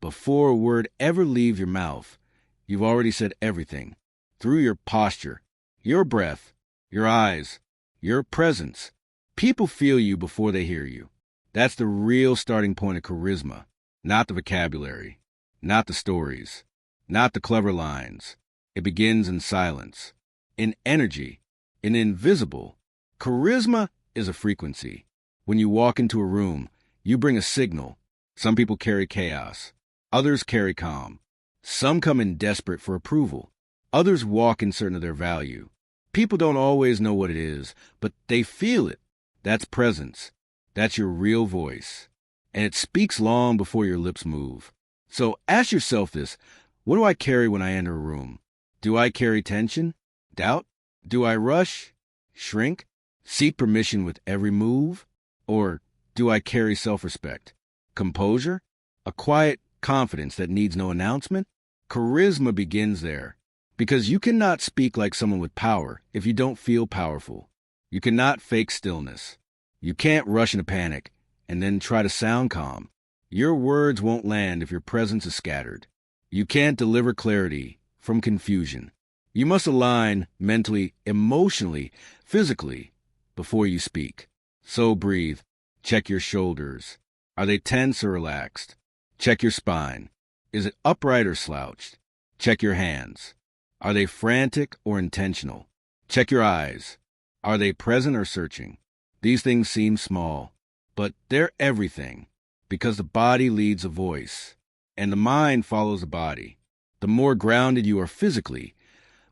Before a word ever leaves your mouth, you've already said everything. Through your posture, your breath, your eyes, your presence. People feel you before they hear you. That's the real starting point of charisma, not the vocabulary, not the stories, not the clever lines. It begins in silence, in energy, in invisible. Charisma is a frequency. When you walk into a room, you bring a signal. Some people carry chaos. Others carry calm. Some come in desperate for approval. Others walk in certain of their value. People don't always know what it is, but they feel it. That's presence. That's your real voice. And it speaks long before your lips move. So ask yourself this: what do I carry when I enter a room? Do I carry tension? Doubt? Do I rush? Shrink? Seek permission with every move? Or do I carry self-respect? Composure? A quiet confidence that needs no announcement? Charisma begins there. Because you cannot speak like someone with power if you don't feel powerful. You cannot fake stillness. You can't rush in a panic and then try to sound calm. Your words won't land if your presence is scattered. You can't deliver clarity from confusion. You must align mentally, emotionally, physically before you speak. So breathe. Check your shoulders. Are they tense or relaxed? Check your spine. Is it upright or slouched? Check your hands. Are they frantic or intentional? Check your eyes. Are they present or searching? These things seem small, but they're everything, because the body leads a voice, and the mind follows the body. The more grounded you are physically,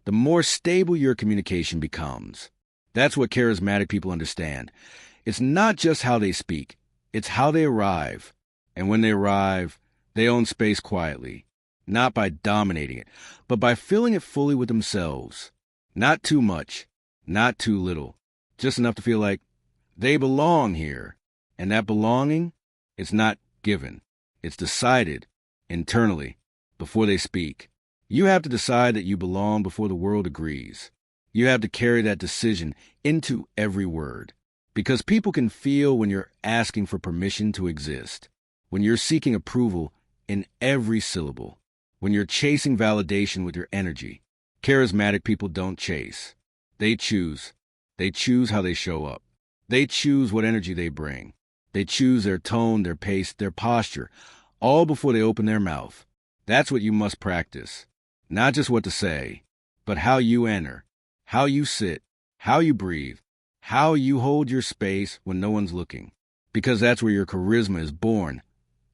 the more stable your communication becomes. That's what charismatic people understand. It's not just how they speak, it's how they arrive. And when they arrive, they own space quietly, not by dominating it, but by filling it fully with themselves. Not too much, not too little, just enough to feel like they belong here. And that belonging, it's not given. It's decided internally before they speak. You have to decide that you belong before the world agrees. You have to carry that decision into every word. Because people can feel when you're asking for permission to exist, when you're seeking approval in every syllable, when you're chasing validation with your energy. Charismatic people don't chase. They choose. They choose how they show up. They choose what energy they bring. They choose their tone, their pace, their posture, all before they open their mouth. That's what you must practice. Not just what to say, but how you enter, how you sit, how you breathe, how you hold your space when no one's looking. Because that's where your charisma is born,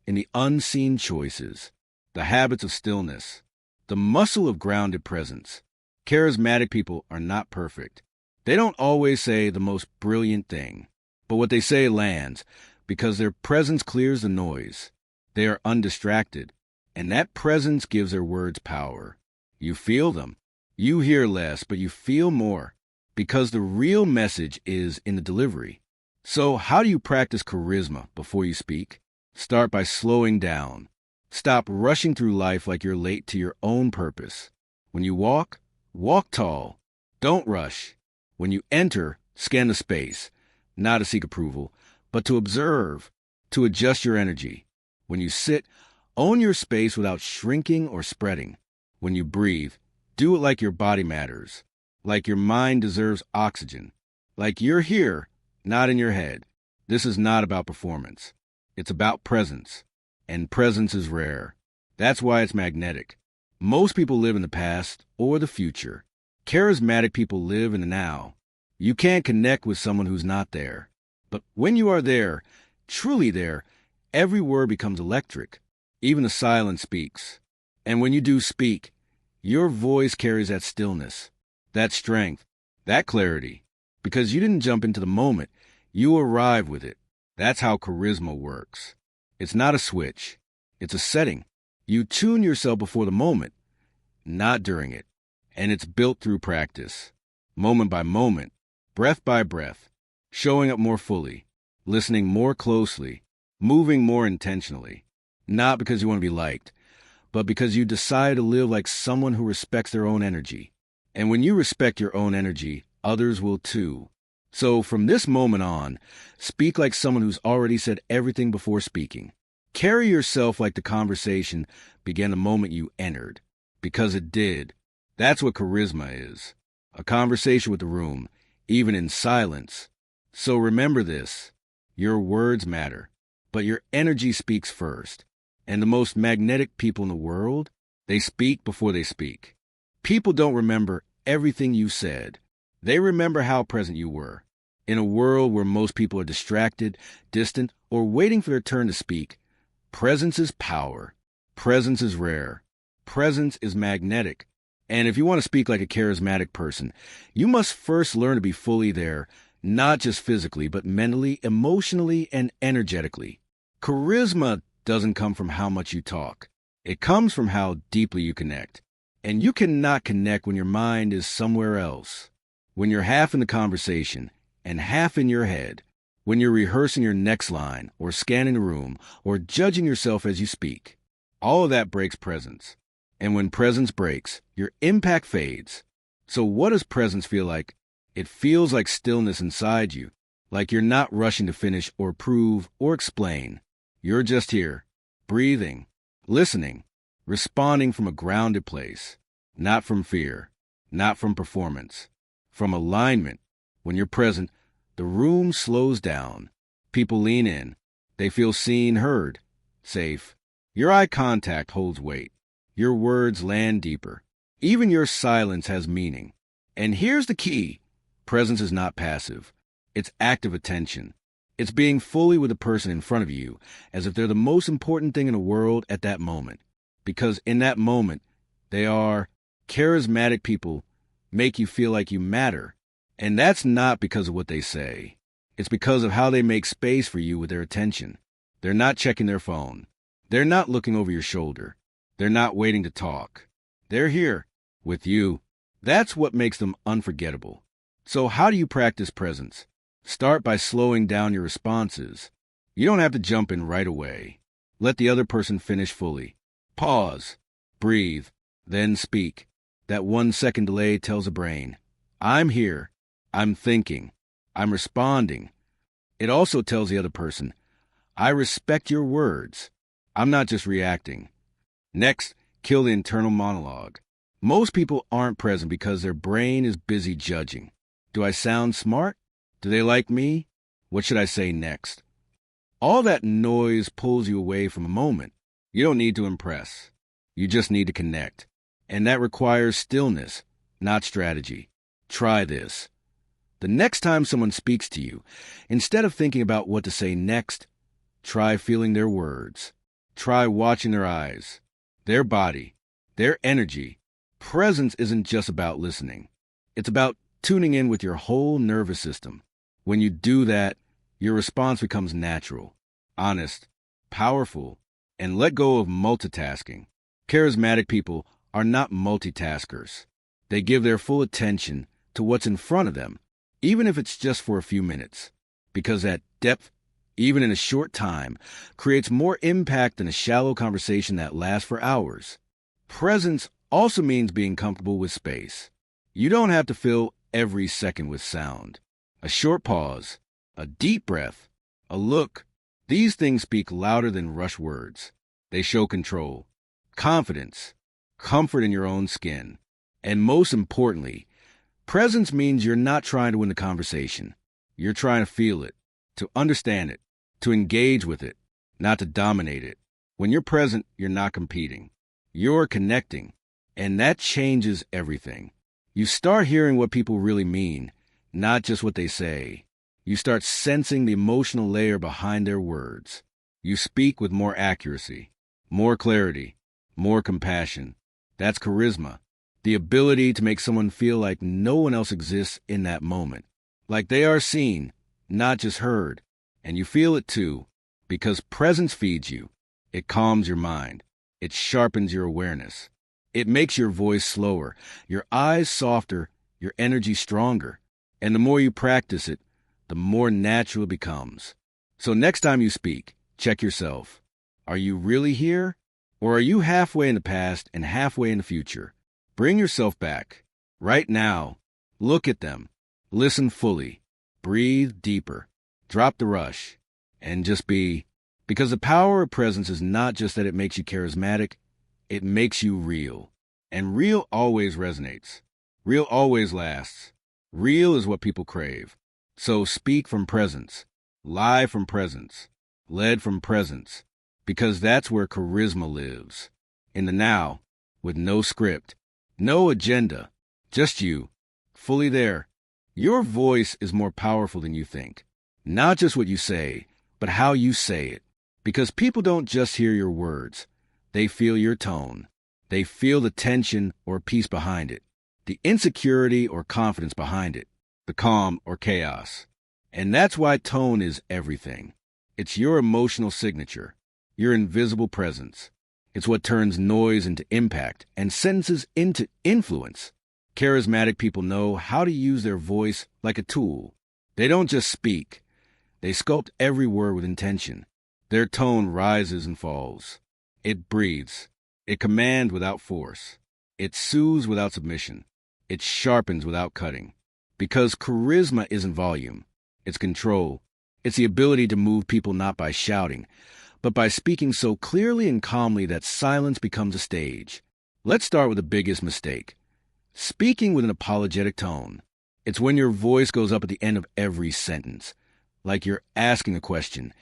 in the unseen choices, the habits of stillness, the muscle of grounded presence. Charismatic people are not perfect. They don't always say the most brilliant thing, but what they say lands, because their presence clears the noise. They are undistracted, and that presence gives their words power. You feel them. You hear less, but you feel more, because the real message is in the delivery. So how do you practice charisma before you speak? Start by slowing down. Stop rushing through life like you're late to your own purpose. When you walk, walk tall. Don't rush. When you enter, scan the space, not to seek approval, but to observe, to adjust your energy. When you sit, own your space without shrinking or spreading. When you breathe, do it like your body matters, like your mind deserves oxygen, like you're here, not in your head. This is not about performance. It's about presence, and presence is rare. That's why it's magnetic. Most people live in the past or the future. Charismatic people live in the now. You can't connect with someone who's not there. But when you are there, truly there, every word becomes electric. Even the silence speaks. And when you do speak, your voice carries that stillness, that strength, that clarity. Because you didn't jump into the moment, you arrive with it. That's how charisma works. It's not a switch. It's a setting. You tune yourself before the moment, not during it. And it's built through practice, moment by moment, breath by breath, showing up more fully, listening more closely, moving more intentionally. Not because you want to be liked, but because you decide to live like someone who respects their own energy. And when you respect your own energy, others will too. So from this moment on, speak like someone who's already said everything before speaking. Carry yourself like the conversation began the moment you entered, because it did. That's what charisma is. A conversation with the room, even in silence. So remember this. Your words matter, but your energy speaks first. And the most magnetic people in the world, they speak before they speak. People don't remember everything you said. They remember how present you were. In a world where most people are distracted, distant, or waiting for their turn to speak, presence is power. Presence is rare. Presence is magnetic. And if you want to speak like a charismatic person, you must first learn to be fully there, not just physically, but mentally, emotionally, and energetically. Charisma doesn't come from how much you talk. It comes from how deeply you connect. And you cannot connect when your mind is somewhere else. When you're half in the conversation and half in your head. When you're rehearsing your next line or scanning the room or judging yourself as you speak. All of that breaks presence. And when presence breaks, your impact fades. So what does presence feel like? It feels like stillness inside you, like you're not rushing to finish or prove or explain. You're just here, breathing, listening, responding from a grounded place, not from fear, not from performance, from alignment. When you're present, the room slows down. People lean in. They feel seen, heard, safe. Your eye contact holds weight. Your words land deeper. Even your silence has meaning. And here's the key. Presence is not passive. It's active attention. It's being fully with the person in front of you, as if they're the most important thing in the world at that moment. Because in that moment, they are charismatic people, make you feel like you matter. And that's not because of what they say. It's because of how they make space for you with their attention. They're not checking their phone. They're not looking over your shoulder. They're not waiting to talk. They're here with you. That's what makes them unforgettable. So how do you practice presence? Start by slowing down your responses. You don't have to jump in right away. Let the other person finish fully. Pause. Breathe. Then speak. That 1-second delay tells the brain, I'm here. I'm thinking. I'm responding. It also tells the other person, I respect your words. I'm not just reacting. Next, kill the internal monologue. Most people aren't present because their brain is busy judging. Do I sound smart? Do they like me? What should I say next? All that noise pulls you away from a moment. You don't need to impress. You just need to connect. And that requires stillness, not strategy. Try this. The next time someone speaks to you, instead of thinking about what to say next, try feeling their words. Try watching their eyes, their body, their energy. Presence isn't just about listening. It's about tuning in with your whole nervous system. When you do that, your response becomes natural, honest, powerful, and let go of multitasking. Charismatic people are not multitaskers. They give their full attention to what's in front of them, even if it's just for a few minutes, because that depth, even in a short time, creates more impact than a shallow conversation that lasts for hours. Presence also means being comfortable with space. You don't have to fill every second with sound. A short pause, a deep breath, a look. These things speak louder than rush words. They show control, confidence, comfort in your own skin. And most importantly, presence means you're not trying to win the conversation. You're trying to feel it, to understand it, to engage with it, not to dominate it. When you're present, you're not competing. You're connecting, and that changes everything. You start hearing what people really mean, not just what they say. You start sensing the emotional layer behind their words. You speak with more accuracy, more clarity, more compassion. That's charisma. The ability to make someone feel like no one else exists in that moment. Like they are seen, not just heard. And you feel it too, because presence feeds you. It calms your mind. It sharpens your awareness. It makes your voice slower, your eyes softer, your energy stronger. And the more you practice it, the more natural it becomes. So next time you speak, check yourself. Are you really here? Or are you halfway in the past and halfway in the future? Bring yourself back. Right now. Look at them. Listen fully. Breathe deeper. Drop the rush. And just be Because the power of presence is not just that it makes you charismatic, it makes you real. And real always resonates. Real always lasts. Real is what people crave. So speak from presence. Lie from presence. Led from presence. Because that's where charisma lives. In the now, with no script, no agenda, just you, fully there. Your voice is more powerful than you think. Not just what you say, but how you say it. Because people don't just hear your words. They feel your tone. They feel the tension or peace behind it, the insecurity or confidence behind it, the calm or chaos. And that's why tone is everything. It's your emotional signature, your invisible presence. It's what turns noise into impact and sentences into influence. Charismatic people know how to use their voice like a tool. They don't just speak. They sculpt every word with intention. Their tone rises and falls. It breathes. It commands without force. It soothes without submission. It sharpens without cutting. Because charisma isn't volume. It's control. It's the ability to move people not by shouting, but by speaking so clearly and calmly that silence becomes a stage. Let's start with the biggest mistake. Speaking with an apologetic tone. It's when your voice goes up at the end of every sentence, like you're asking a question,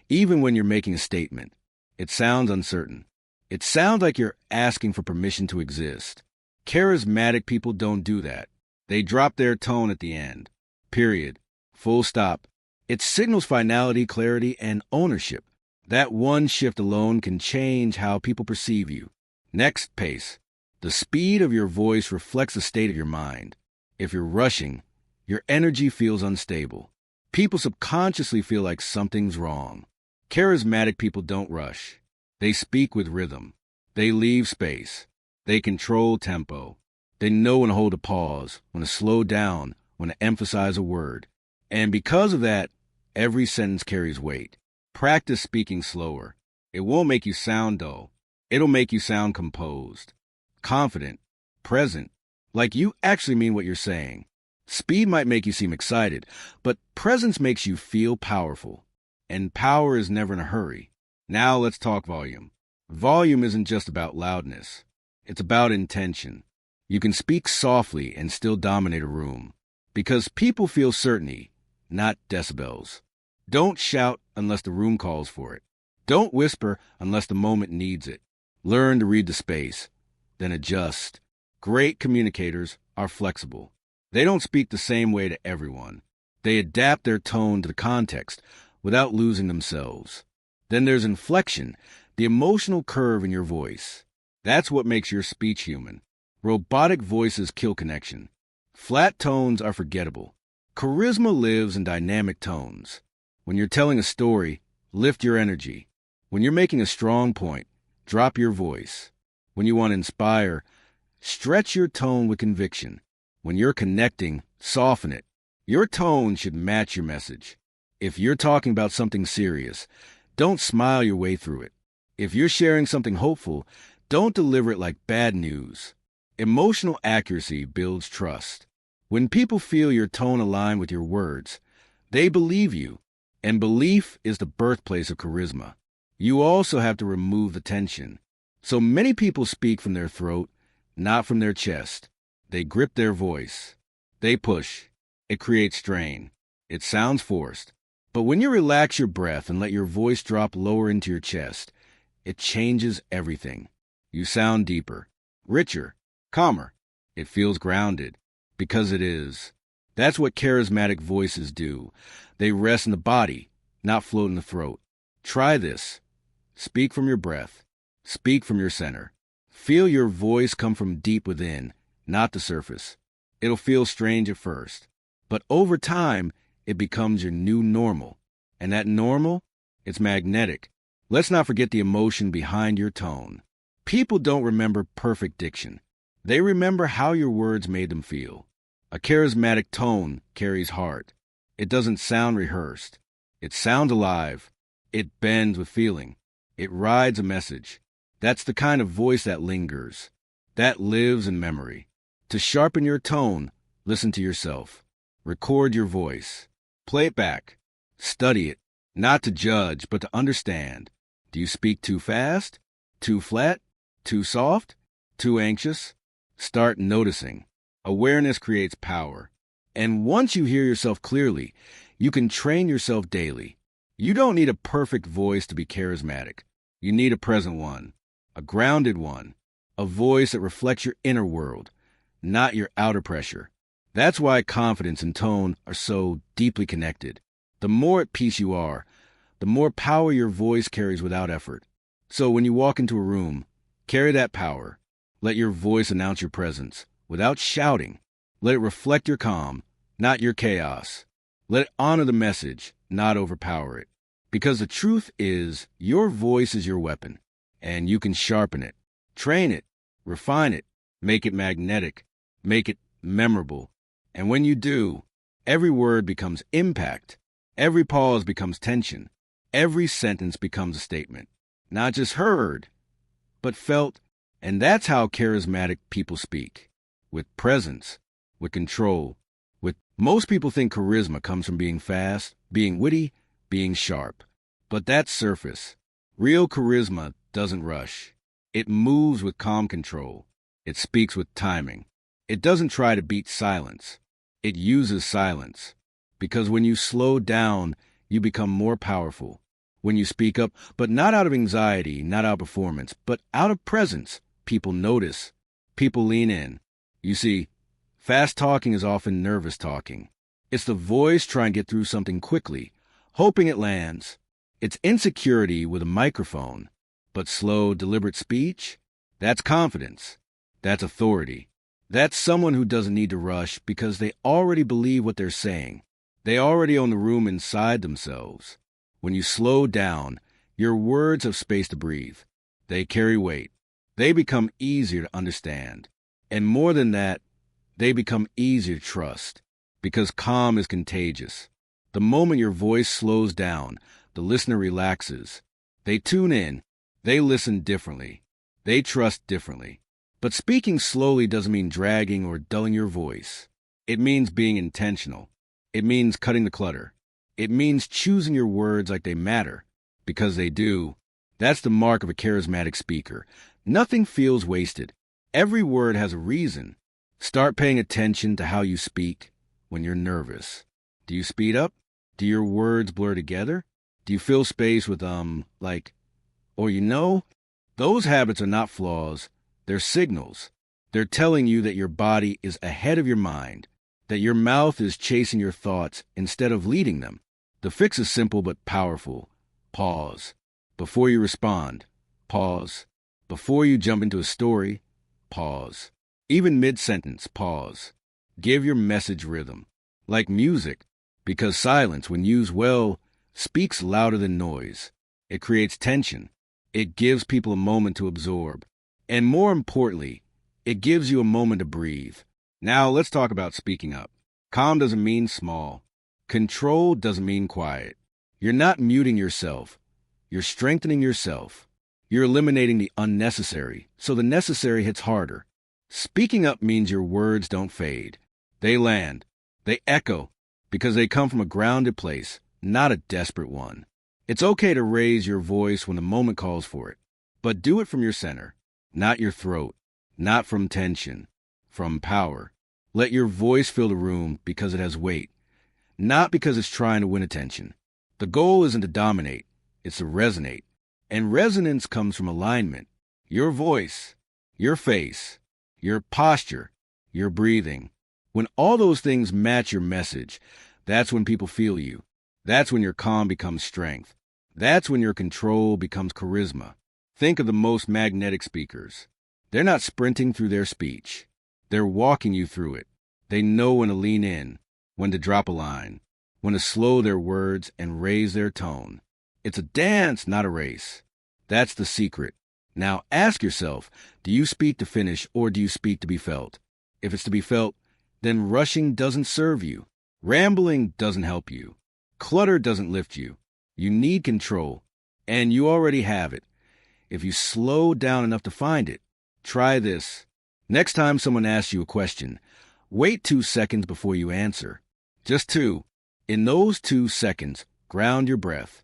even when you're making a statement. It sounds uncertain. It sounds like you're asking for permission to exist. Charismatic people don't do that. They drop their tone at the end. Period. Full stop. It signals finality, clarity, and ownership. That one shift alone can change how people perceive you. Next, pace. The speed of your voice reflects the state of your mind. If you're rushing, your energy feels unstable. People subconsciously feel like something's wrong. Charismatic people don't rush. They speak with rhythm. They leave space. They control tempo. They know when to hold a pause, when to slow down, when to emphasize a word. And because of that, every sentence carries weight. Practice speaking slower. It won't make you sound dull. It'll make you sound composed, confident, present, like you actually mean what you're saying. Speed might make you seem excited, but presence makes you feel powerful. And power is never in a hurry. Now let's talk volume. Volume isn't just about loudness. It's about intention. You can speak softly and still dominate a room. Because people feel certainty, not decibels. Don't shout unless the room calls for it. Don't whisper unless the moment needs it. Learn to read the space, then adjust. Great communicators are flexible. They don't speak the same way to everyone. They adapt their tone to the context without losing themselves. Then there's inflection, the emotional curve in your voice. That's what makes your speech human. Robotic voices kill connection. Flat tones are forgettable. Charisma lives in dynamic tones. When you're telling a story, lift your energy. When you're making a strong point, drop your voice. When you want to inspire, stretch your tone with conviction. When you're connecting, soften it. Your tone should match your message. If you're talking about something serious, don't smile your way through it. If you're sharing something hopeful, don't deliver it like bad news. Emotional accuracy builds trust. When people feel your tone aligned with your words, they believe you. And belief is the birthplace of charisma. You also have to remove the tension. So many people speak from their throat, not from their chest. They grip their voice. They push. It creates strain. It sounds forced. But when you relax your breath and let your voice drop lower into your chest, it changes everything. You sound deeper, richer, calmer. It feels grounded, because it is. That's what charismatic voices do. They rest in the body, not float in the throat. Try this. Speak from your breath. Speak from your center. Feel your voice come from deep within, not the surface. It'll feel strange at first, but over time, it becomes your new normal. And that normal, it's magnetic. Let's not forget the emotion behind your tone. People don't remember perfect diction. They remember how your words made them feel. A charismatic tone carries heart. It doesn't sound rehearsed. It sounds alive. It bends with feeling. It rides a message. That's the kind of voice that lingers. That lives in memory. To sharpen your tone, listen to yourself. Record your voice. Play it back. Study it. Not to judge, but to understand. Do you speak too fast? Too flat? Too soft? Too anxious? Start noticing. Awareness creates power. And once you hear yourself clearly, you can train yourself daily. You don't need a perfect voice to be charismatic. You need a present one, a grounded one, a voice that reflects your inner world, not your outer pressure. That's why confidence and tone are so deeply connected. The more at peace you are, the more power your voice carries without effort. So when you walk into a room, carry that power. Let your voice announce your presence without shouting. Let it reflect your calm, not your chaos. Let it honor the message, not overpower it. Because the truth is, your voice is your weapon, and you can sharpen it, train it, refine it, make it magnetic, make it memorable. And when you do, every word becomes impact. Every pause becomes tension. Every sentence becomes a statement. Not just heard, but felt. And that's how charismatic people speak. With presence, with control, with... Most people think charisma comes from being fast, being witty, being sharp. But that's surface. Real charisma doesn't rush. It moves with calm control. It speaks with timing. It doesn't try to beat silence. It uses silence. Because when you slow down, you become more powerful. When you speak up, but not out of anxiety, not out of performance, but out of presence, people notice. People lean in. You see, fast talking is often nervous talking. It's the voice trying to get through something quickly, hoping it lands. It's insecurity with a microphone. But slow, deliberate speech, that's confidence. That's authority. That's someone who doesn't need to rush because they already believe what they're saying. They already own the room inside themselves. When you slow down, your words have space to breathe. They carry weight. They become easier to understand. And more than that, they become easier to trust. Because calm is contagious. The moment your voice slows down, the listener relaxes. They tune in. They listen differently. They trust differently. But speaking slowly doesn't mean dragging or dulling your voice. It means being intentional. It means cutting the clutter. It means choosing your words like they matter, because they do. That's the mark of a charismatic speaker. Nothing feels wasted. Every word has a reason. Start paying attention to how you speak when you're nervous. Do you speed up? Do your words blur together? Do you fill space with, or you know? Those habits are not flaws. They're signals. They're telling you that your body is ahead of your mind, that your mouth is chasing your thoughts instead of leading them. The fix is simple but powerful. Pause. Before you respond, pause. Before you jump into a story, pause. Even mid-sentence, pause. Give your message rhythm. Like music, because silence, when used well, speaks louder than noise. It creates tension. It gives people a moment to absorb. And more importantly, it gives you a moment to breathe. Now let's talk about speaking up. Calm doesn't mean small. Control doesn't mean quiet. You're not muting yourself. You're strengthening yourself. You're eliminating the unnecessary, so the necessary hits harder. Speaking up means your words don't fade. They land. They echo, because they come from a grounded place, not a desperate one. It's okay to raise your voice when the moment calls for it, but do it from your center, not your throat, not from tension, from power. Let your voice fill the room because it has weight, not because it's trying to win attention. The goal isn't to dominate, it's to resonate. And resonance comes from alignment. Your voice, your face, your posture, your breathing. When all those things match your message, that's when people feel you. That's when your calm becomes strength. That's when your control becomes charisma. Think of the most magnetic speakers. They're not sprinting through their speech. They're walking you through it. They know when to lean in, when to drop a line, when to slow their words and raise their tone. It's a dance, not a race. That's the secret. Now ask yourself, do you speak to finish or do you speak to be felt? If it's to be felt, then rushing doesn't serve you. Rambling doesn't help you. Clutter doesn't lift you. You need control, and you already have it. If you slow down enough to find it, try this. Next time someone asks you a question, wait 2 seconds before you answer. Just 2. In those 2 seconds, ground your breath.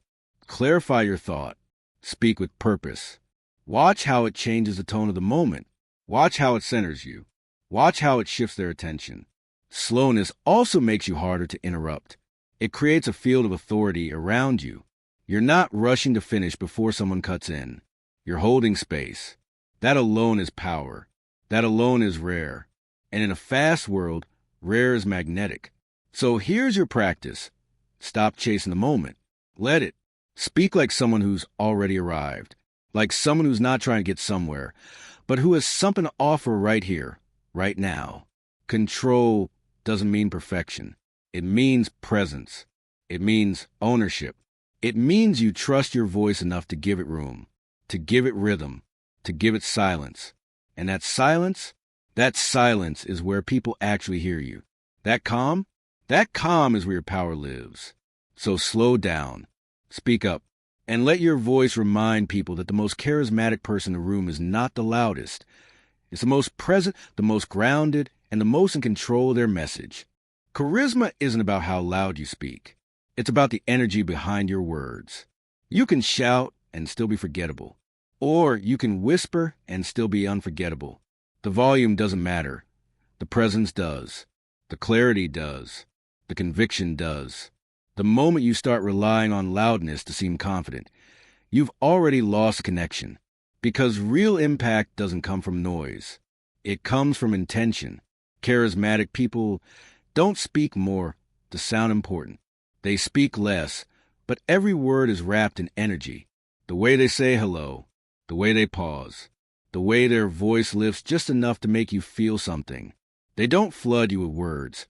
Clarify your thought. Speak with purpose. Watch how it changes the tone of the moment. Watch how it centers you. Watch how it shifts their attention. Slowness also makes you harder to interrupt. It creates a field of authority around you. You're not rushing to finish before someone cuts in. You're holding space. That alone is power. That alone is rare. And in a fast world, rare is magnetic. So here's your practice. Stop chasing the moment. Let it. Speak like someone who's already arrived. Like someone who's not trying to get somewhere, but who has something to offer right here, right now. Control doesn't mean perfection. It means presence. It means ownership. It means you trust your voice enough to give it room, to give it rhythm, to give it silence. And that silence is where people actually hear you. That calm is where your power lives. So slow down, speak up, and let your voice remind people that the most charismatic person in the room is not the loudest. It's the most present, the most grounded, and the most in control of their message. Charisma isn't about how loud you speak. It's about the energy behind your words. You can shout and still be forgettable. Or you can whisper and still be unforgettable. The volume doesn't matter. The presence does. The clarity does. The conviction does. The moment you start relying on loudness to seem confident, you've already lost connection. Because real impact doesn't come from noise. It comes from intention. Charismatic people don't speak more to sound important. They speak less, but every word is wrapped in energy. The way they say hello, the way they pause, the way their voice lifts just enough to make you feel something. They don't flood you with words.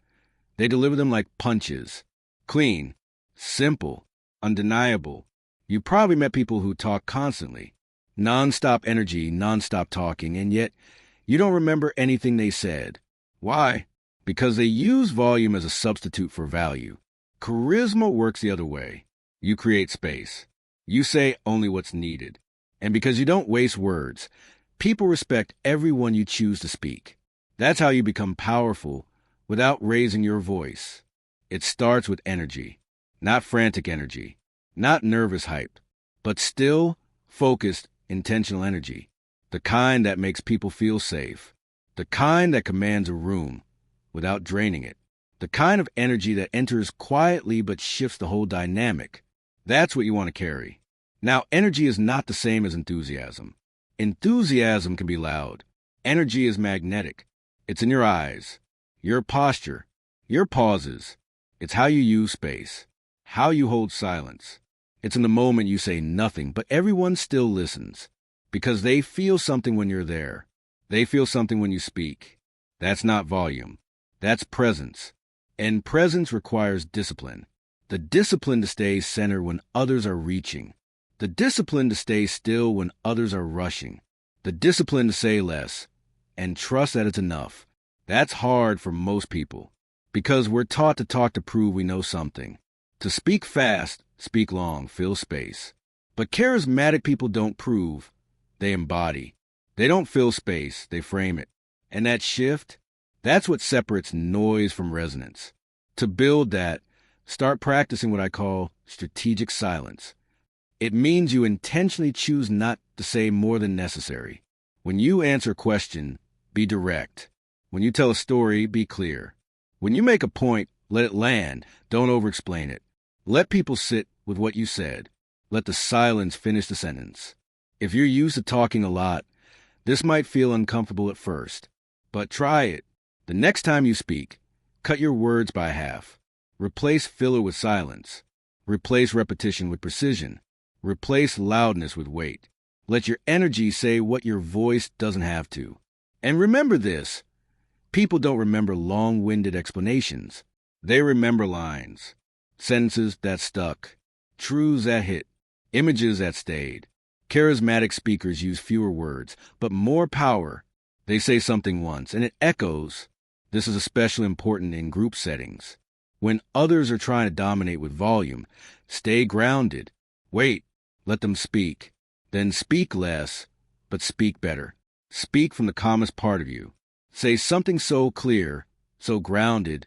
They deliver them like punches. Clean, simple, undeniable. You probably met people who talk constantly. Non-stop energy, non-stop talking, and yet you don't remember anything they said. Why? Because they use volume as a substitute for value. Charisma works the other way. You create space. You say only what's needed. And because you don't waste words, people respect everyone you choose to speak. That's how you become powerful without raising your voice. It starts with energy, not frantic energy, not nervous hype, but still, focused, intentional energy. The kind that makes people feel safe. The kind that commands a room without draining it. The kind of energy that enters quietly but shifts the whole dynamic. That's what you want to carry. Now, energy is not the same as enthusiasm. Enthusiasm can be loud. Energy is magnetic. It's in your eyes, your posture, your pauses. It's how you use space, how you hold silence. It's in the moment you say nothing, but everyone still listens. Because they feel something when you're there. They feel something when you speak. That's not volume. That's presence. And presence requires discipline. The discipline to stay centered when others are reaching. The discipline to stay still when others are rushing. The discipline to say less and trust that it's enough. That's hard for most people because we're taught to talk to prove we know something. To speak fast, speak long, fill space. But charismatic people don't prove, they embody. They don't fill space, they frame it. And that shift, that's what separates noise from resonance. To build that, start practicing what I call strategic silence. It means you intentionally choose not to say more than necessary. When you answer a question, be direct. When you tell a story, be clear. When you make a point, let it land. Don't over-explain it. Let people sit with what you said. Let the silence finish the sentence. If you're used to talking a lot, this might feel uncomfortable at first. But try it. The next time you speak, cut your words by half. Replace filler with silence. Replace repetition with precision. Replace loudness with weight. Let your energy say what your voice doesn't have to. And remember this. People don't remember long-winded explanations. They remember lines. Sentences that stuck. Truths that hit. Images that stayed. Charismatic speakers use fewer words, but more power. They say something once, and it echoes. This is especially important in group settings. When others are trying to dominate with volume, stay grounded. Wait, let them speak. Then speak less, but speak better. Speak from the calmest part of you. Say something so clear, so grounded,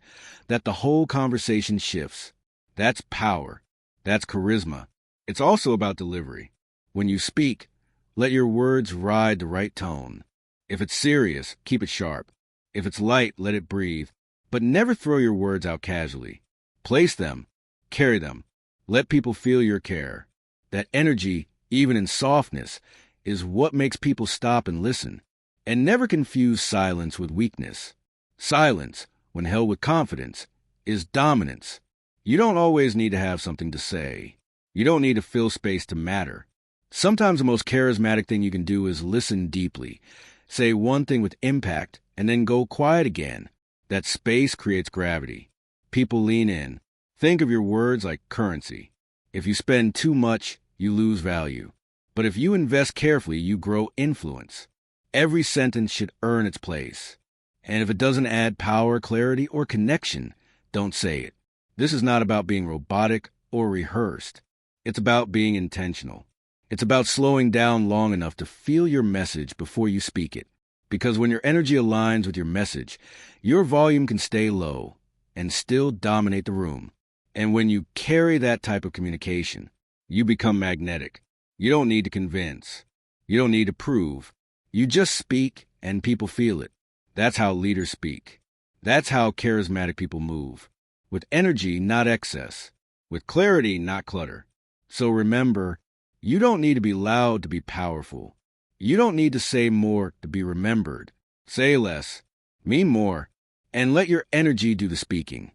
that the whole conversation shifts. That's power. That's charisma. It's also about delivery. When you speak, let your words ride the right tone. If it's serious, keep it sharp. If it's light, let it breathe. But never throw your words out casually. Place them, carry them. Let people feel your care. That energy, even in softness, is what makes people stop and listen. And never confuse silence with weakness. Silence, when held with confidence, is dominance. You don't always need to have something to say. You don't need to fill space to matter. Sometimes the most charismatic thing you can do is listen deeply. Say one thing with impact, and then go quiet again. That space creates gravity. People lean in. Think of your words like currency. If you spend too much, you lose value. But if you invest carefully, you grow influence. Every sentence should earn its place. And if it doesn't add power, clarity, or connection, don't say it. This is not about being robotic or rehearsed. It's about being intentional. It's about slowing down long enough to feel your message before you speak it. Because when your energy aligns with your message, your volume can stay low and still dominate the room. And when you carry that type of communication, you become magnetic. You don't need to convince. You don't need to prove. You just speak and people feel it. That's how leaders speak. That's how charismatic people move. With energy, not excess. With clarity, not clutter. So remember, you don't need to be loud to be powerful. You don't need to say more to be remembered. Say less, mean more, and let your energy do the speaking.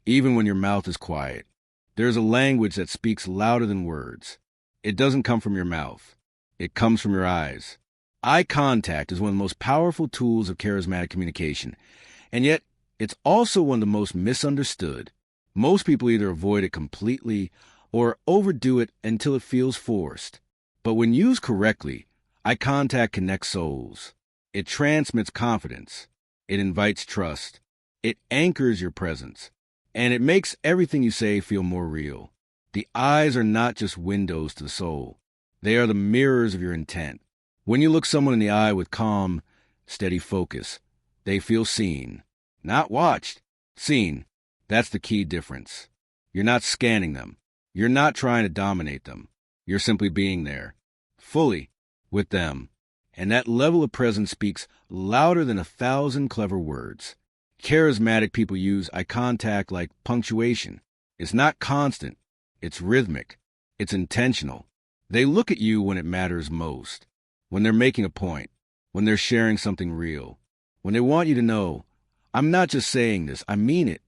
Even when your mouth is quiet, there's a language that speaks louder than words. It doesn't come from your mouth. It comes from your eyes. Eye contact is one of the most powerful tools of charismatic communication, and yet it's also one of the most misunderstood. Most people either avoid it completely or overdo it until it feels forced. But when used correctly, eye contact connects souls. It transmits confidence. It invites trust. It anchors your presence. And it makes everything you say feel more real. The eyes are not just windows to the soul. They are the mirrors of your intent. When you look someone in the eye with calm, steady focus, they feel seen. Not watched. Seen. That's the key difference. You're not scanning them. You're not trying to dominate them. You're simply being there, fully, with them. And that level of presence speaks louder than 1,000 clever words. Charismatic people use eye contact like punctuation. It's not constant. It's rhythmic. It's intentional. They look at you when it matters most. When they're making a point. When they're sharing something real. When they want you to know, I'm not just saying this, I mean it.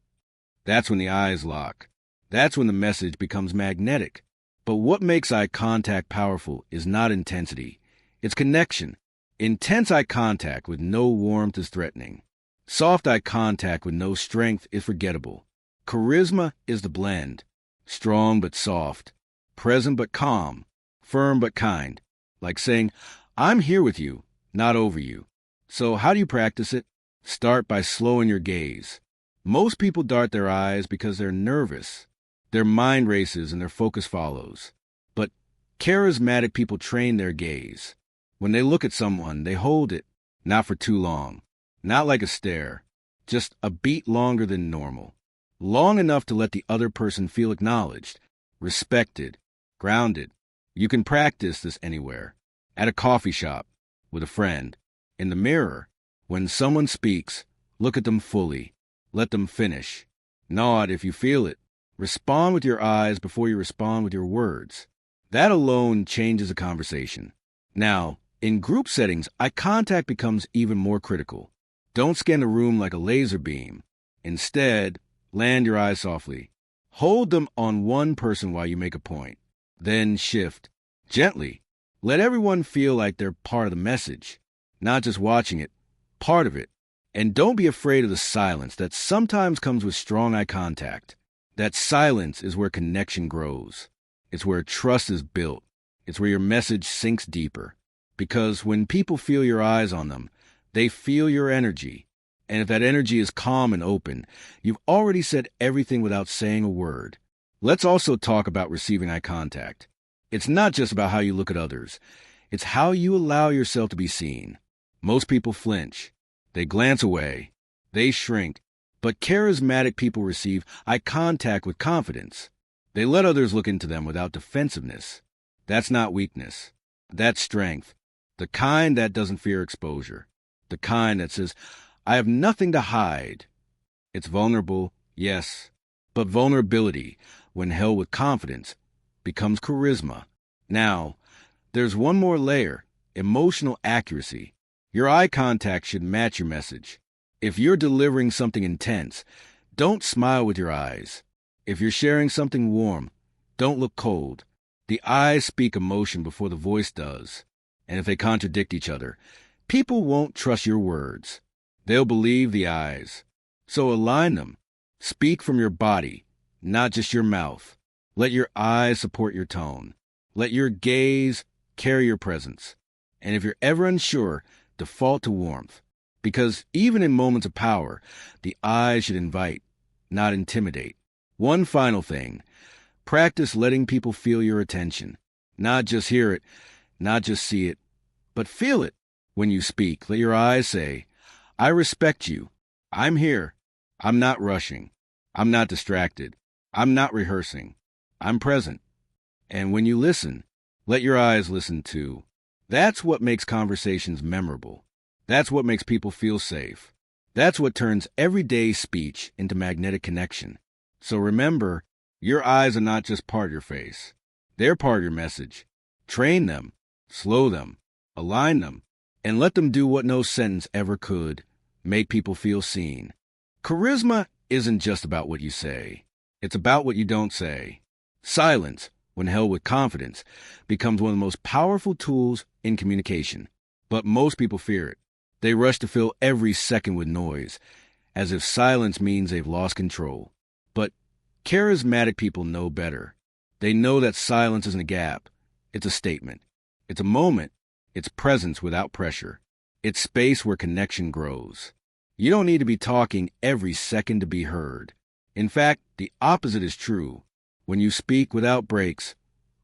That's when the eyes lock. That's when the message becomes magnetic. But what makes eye contact powerful is not intensity. It's connection. Intense eye contact with no warmth is threatening. Soft eye contact with no strength is forgettable. Charisma is the blend. Strong but soft. Present but calm. Firm but kind. Like saying, I'm here with you, not over you. So how do you practice it? Start by slowing your gaze. Most people dart their eyes because they're nervous. Their mind races and their focus follows. But charismatic people train their gaze. When they look at someone, they hold it, not for too long. Not like a stare, just a beat longer than normal. Long enough to let the other person feel acknowledged, respected, grounded. You can practice this anywhere. At a coffee shop, with a friend, in the mirror. When someone speaks, look at them fully. Let them finish. Nod if you feel it. Respond with your eyes before you respond with your words. That alone changes a conversation. Now, in group settings, eye contact becomes even more critical. Don't scan the room like a laser beam. Instead, land your eyes softly. Hold them on one person while you make a point. Then shift. Gently. Let everyone feel like they're part of the message. Not just watching it, part of it. And don't be afraid of the silence that sometimes comes with strong eye contact. That silence is where connection grows. It's where trust is built. It's where your message sinks deeper. Because when people feel your eyes on them, they feel your energy. And if that energy is calm and open, you've already said everything without saying a word. Let's also talk about receiving eye contact. It's not just about how you look at others. It's how you allow yourself to be seen. Most people flinch. They glance away. They shrink. But charismatic people receive eye contact with confidence. They let others look into them without defensiveness. That's not weakness. That's strength. The kind that doesn't fear exposure. The kind that says, I have nothing to hide. It's vulnerable, yes, but vulnerability, when held with confidence, becomes charisma. Now, there's one more layer, emotional accuracy. Your eye contact should match your message. If you're delivering something intense, don't smile with your eyes. If you're sharing something warm, don't look cold. The eyes speak emotion before the voice does. And if they contradict each other, people won't trust your words. They'll believe the eyes. So align them. Speak from your body, not just your mouth. Let your eyes support your tone. Let your gaze carry your presence. And if you're ever unsure, default to warmth. Because even in moments of power, the eyes should invite, not intimidate. One final thing. Practice letting people feel your attention. Not just hear it, not just see it, but feel it. When you speak, let your eyes say, I respect you. I'm here. I'm not rushing. I'm not distracted. I'm not rehearsing. I'm present. And when you listen, let your eyes listen too. That's what makes conversations memorable. That's what makes people feel safe. That's what turns everyday speech into magnetic connection. So remember, your eyes are not just part of your face. They're part of your message. Train them, slow them, align them, and let them do what no sentence ever could, make people feel seen. Charisma isn't just about what you say. It's about what you don't say. Silence, when held with confidence, becomes one of the most powerful tools in communication. But most people fear it. They rush to fill every second with noise, as if silence means they've lost control. But charismatic people know better. They know that silence isn't a gap. It's a statement. It's a moment. It's presence without pressure. It's space where connection grows. You don't need to be talking every second to be heard. In fact, the opposite is true. When you speak without breaks,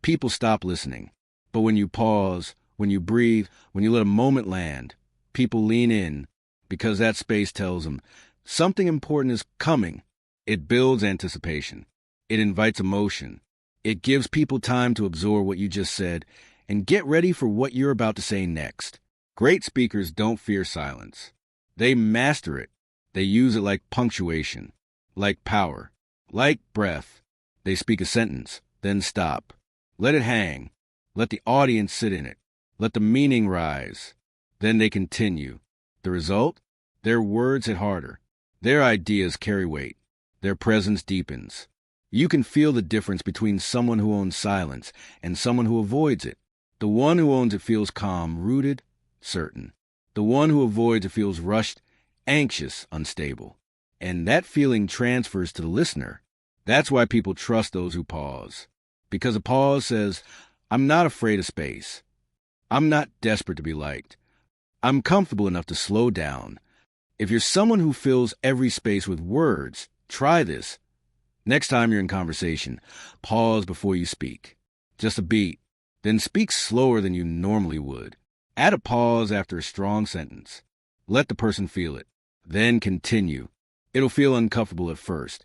people stop listening. But when you pause, when you breathe, when you let a moment land, people lean in, because that space tells them something important is coming. It builds anticipation. It invites emotion. It gives people time to absorb what you just said and get ready for what you're about to say next. Great speakers don't fear silence. They master it. They use it like punctuation, like power, like breath. They speak a sentence, then stop. Let it hang. Let the audience sit in it. Let the meaning rise. Then they continue. The result? Their words hit harder. Their ideas carry weight. Their presence deepens. You can feel the difference between someone who owns silence and someone who avoids it. The one who owns it feels calm, rooted, certain. The one who avoids it feels rushed, anxious, unstable. And that feeling transfers to the listener. That's why people trust those who pause. Because a pause says, I'm not afraid of space. I'm not desperate to be liked. I'm comfortable enough to slow down. If you're someone who fills every space with words, try this. Next time you're in conversation, pause before you speak. Just a beat. Then speak slower than you normally would. Add a pause after a strong sentence. Let the person feel it. Then continue. It'll feel uncomfortable at first,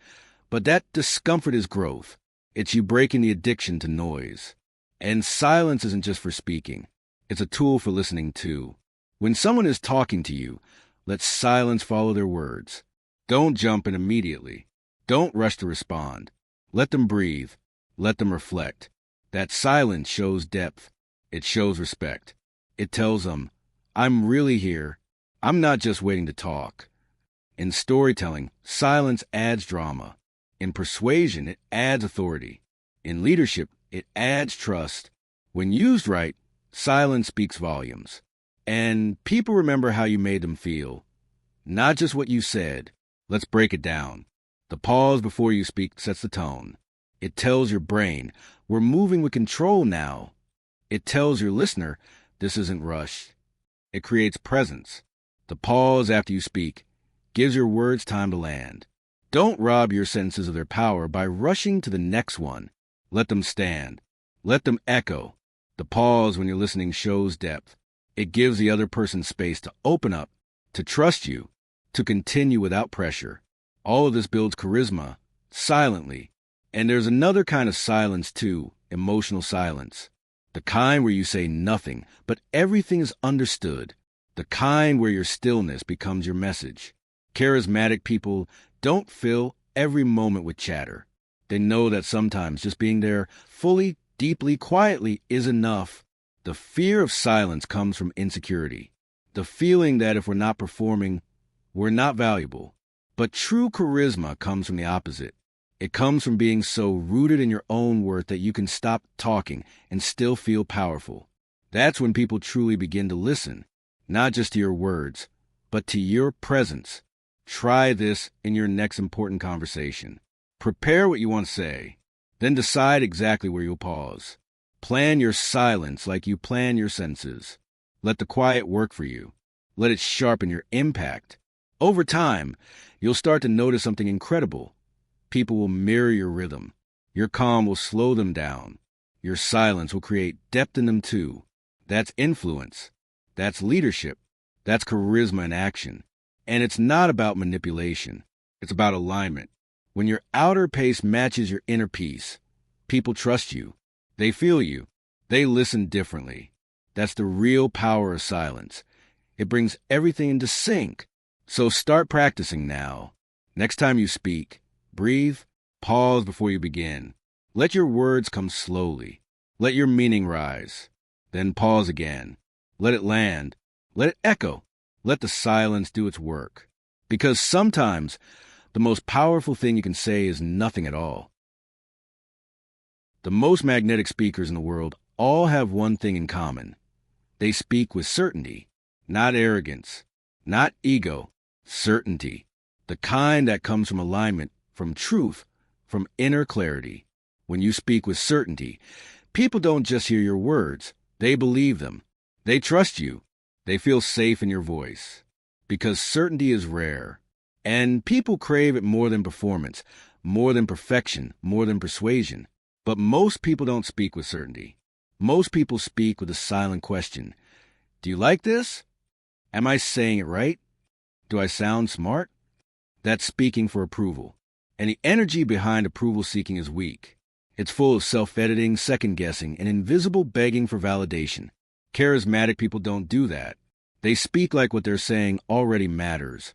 but that discomfort is growth. It's you breaking the addiction to noise. And silence isn't just for speaking. It's a tool for listening too. When someone is talking to you, let silence follow their words. Don't jump in immediately. Don't rush to respond. Let them breathe. Let them reflect. That silence shows depth. It shows respect. It tells them, I'm really here. I'm not just waiting to talk. In storytelling, silence adds drama. In persuasion, it adds authority. In leadership, it adds trust. When used right, silence speaks volumes. And people remember how you made them feel. Not just what you said. Let's break it down. The pause before you speak sets the tone. It tells your brain, we're moving with control now. It tells your listener, this isn't rushed. It creates presence. The pause after you speak gives your words time to land. Don't rob your sentences of their power by rushing to the next one. Let them stand. Let them echo. The pause when you're listening shows depth. It gives the other person space to open up, to trust you, to continue without pressure. All of this builds charisma, silently, And there's another kind of silence too, emotional silence. The kind where you say nothing, but everything is understood. The kind where your stillness becomes your message. Charismatic people don't fill every moment with chatter. They know that sometimes just being there fully, deeply, quietly is enough. The fear of silence comes from insecurity. The feeling that if we're not performing, we're not valuable. But true charisma comes from the opposite. It comes from being so rooted in your own worth that you can stop talking and still feel powerful. That's when people truly begin to listen, not just to your words, but to your presence. Try this in your next important conversation. Prepare what you want to say, then decide exactly where you'll pause. Plan your silence like you plan your sentences. Let the quiet work for you. Let it sharpen your impact. Over time, you'll start to notice something incredible. People will mirror your rhythm. Your calm will slow them down. Your silence will create depth in them too. That's influence. That's leadership. That's charisma in action. And it's not about manipulation. It's about alignment. When your outer pace matches your inner peace, people trust you. They feel you. They listen differently. That's the real power of silence. It brings everything into sync. So start practicing now. Next time you speak, breathe, pause before you begin. Let your words come slowly. Let your meaning rise. Then pause again. Let it land. Let it echo. Let the silence do its work. Because sometimes the most powerful thing you can say is nothing at all. The most magnetic speakers in the world all have one thing in common. They speak with certainty, not arrogance, not ego, certainty. The kind that comes from alignment, from truth, from inner clarity. When you speak with certainty, people don't just hear your words, they believe them. They trust you. They feel safe in your voice. Because certainty is rare. And people crave it more than performance, more than perfection, more than persuasion. But most people don't speak with certainty. Most people speak with a silent question. Do you like this? Am I saying it right? Do I sound smart? That's speaking for approval. And the energy behind approval seeking is weak. It's full of self-editing, second-guessing, and invisible begging for validation. Charismatic people don't do that. They speak like what they're saying already matters,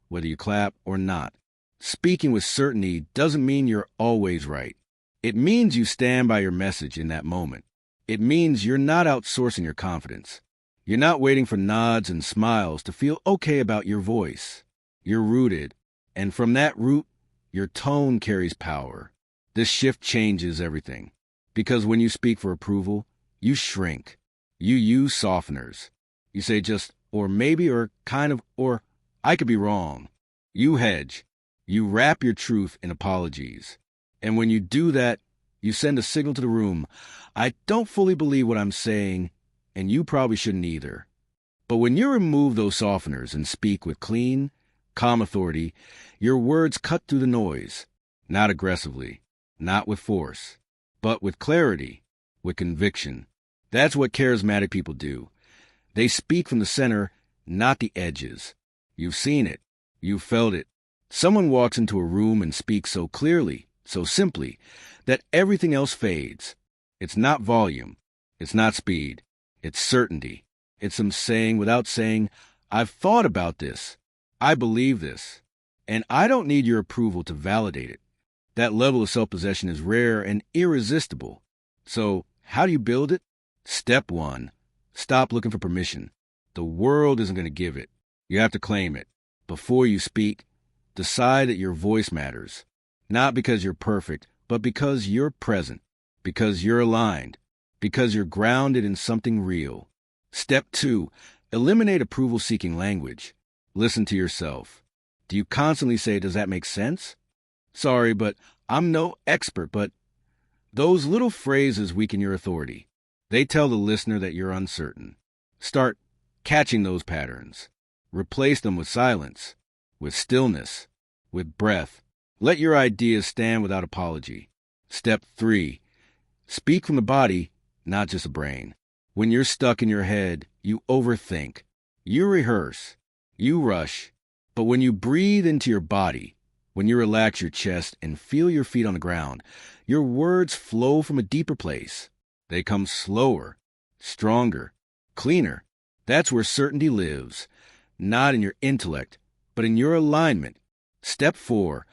whether you clap or not. Speaking with certainty doesn't mean you're always right. It means you stand by your message in that moment. It means you're not outsourcing your confidence. You're not waiting for nods and smiles to feel okay about your voice. You're rooted, and from that root, your tone carries power. This shift changes everything. Because when you speak for approval, you shrink. You use softeners. You say just, or maybe, or kind of, or I could be wrong. You hedge. You wrap your truth in apologies. And when you do that, you send a signal to the room. I don't fully believe what I'm saying, and you probably shouldn't either. But when you remove those softeners and speak with clean, calm authority, your words cut through the noise, not aggressively, not with force, but with clarity, with conviction. That's what charismatic people do. They speak from the center, not the edges. You've seen it. You've felt it. Someone walks into a room and speaks so clearly, so simply, that everything else fades. It's not volume. It's not speed. It's certainty. It's them saying without saying, I've thought about this. I believe this. And I don't need your approval to validate it. That level of self-possession is rare and irresistible. So, how do you build it? Step 1. Stop looking for permission. The world isn't going to give it. You have to claim it. Before you speak, decide that your voice matters. Not because you're perfect, but because you're present. Because you're aligned. Because you're grounded in something real. Step 2. Eliminate approval-seeking language. Listen to yourself. Do you constantly say, does that make sense? Sorry, but I'm no expert, but those little phrases weaken your authority. They tell the listener that you're uncertain. Start catching those patterns. Replace them with silence, with stillness, with breath. Let your ideas stand without apology. Step 3. Speak from the body, not just the brain. When you're stuck in your head, you overthink. You rehearse. You rush. But when you breathe into your body, When you relax your chest and feel your feet on the ground, your words flow from a deeper place. They come slower, stronger, cleaner. That's where certainty lives, not in your intellect, but in your alignment. Step 4.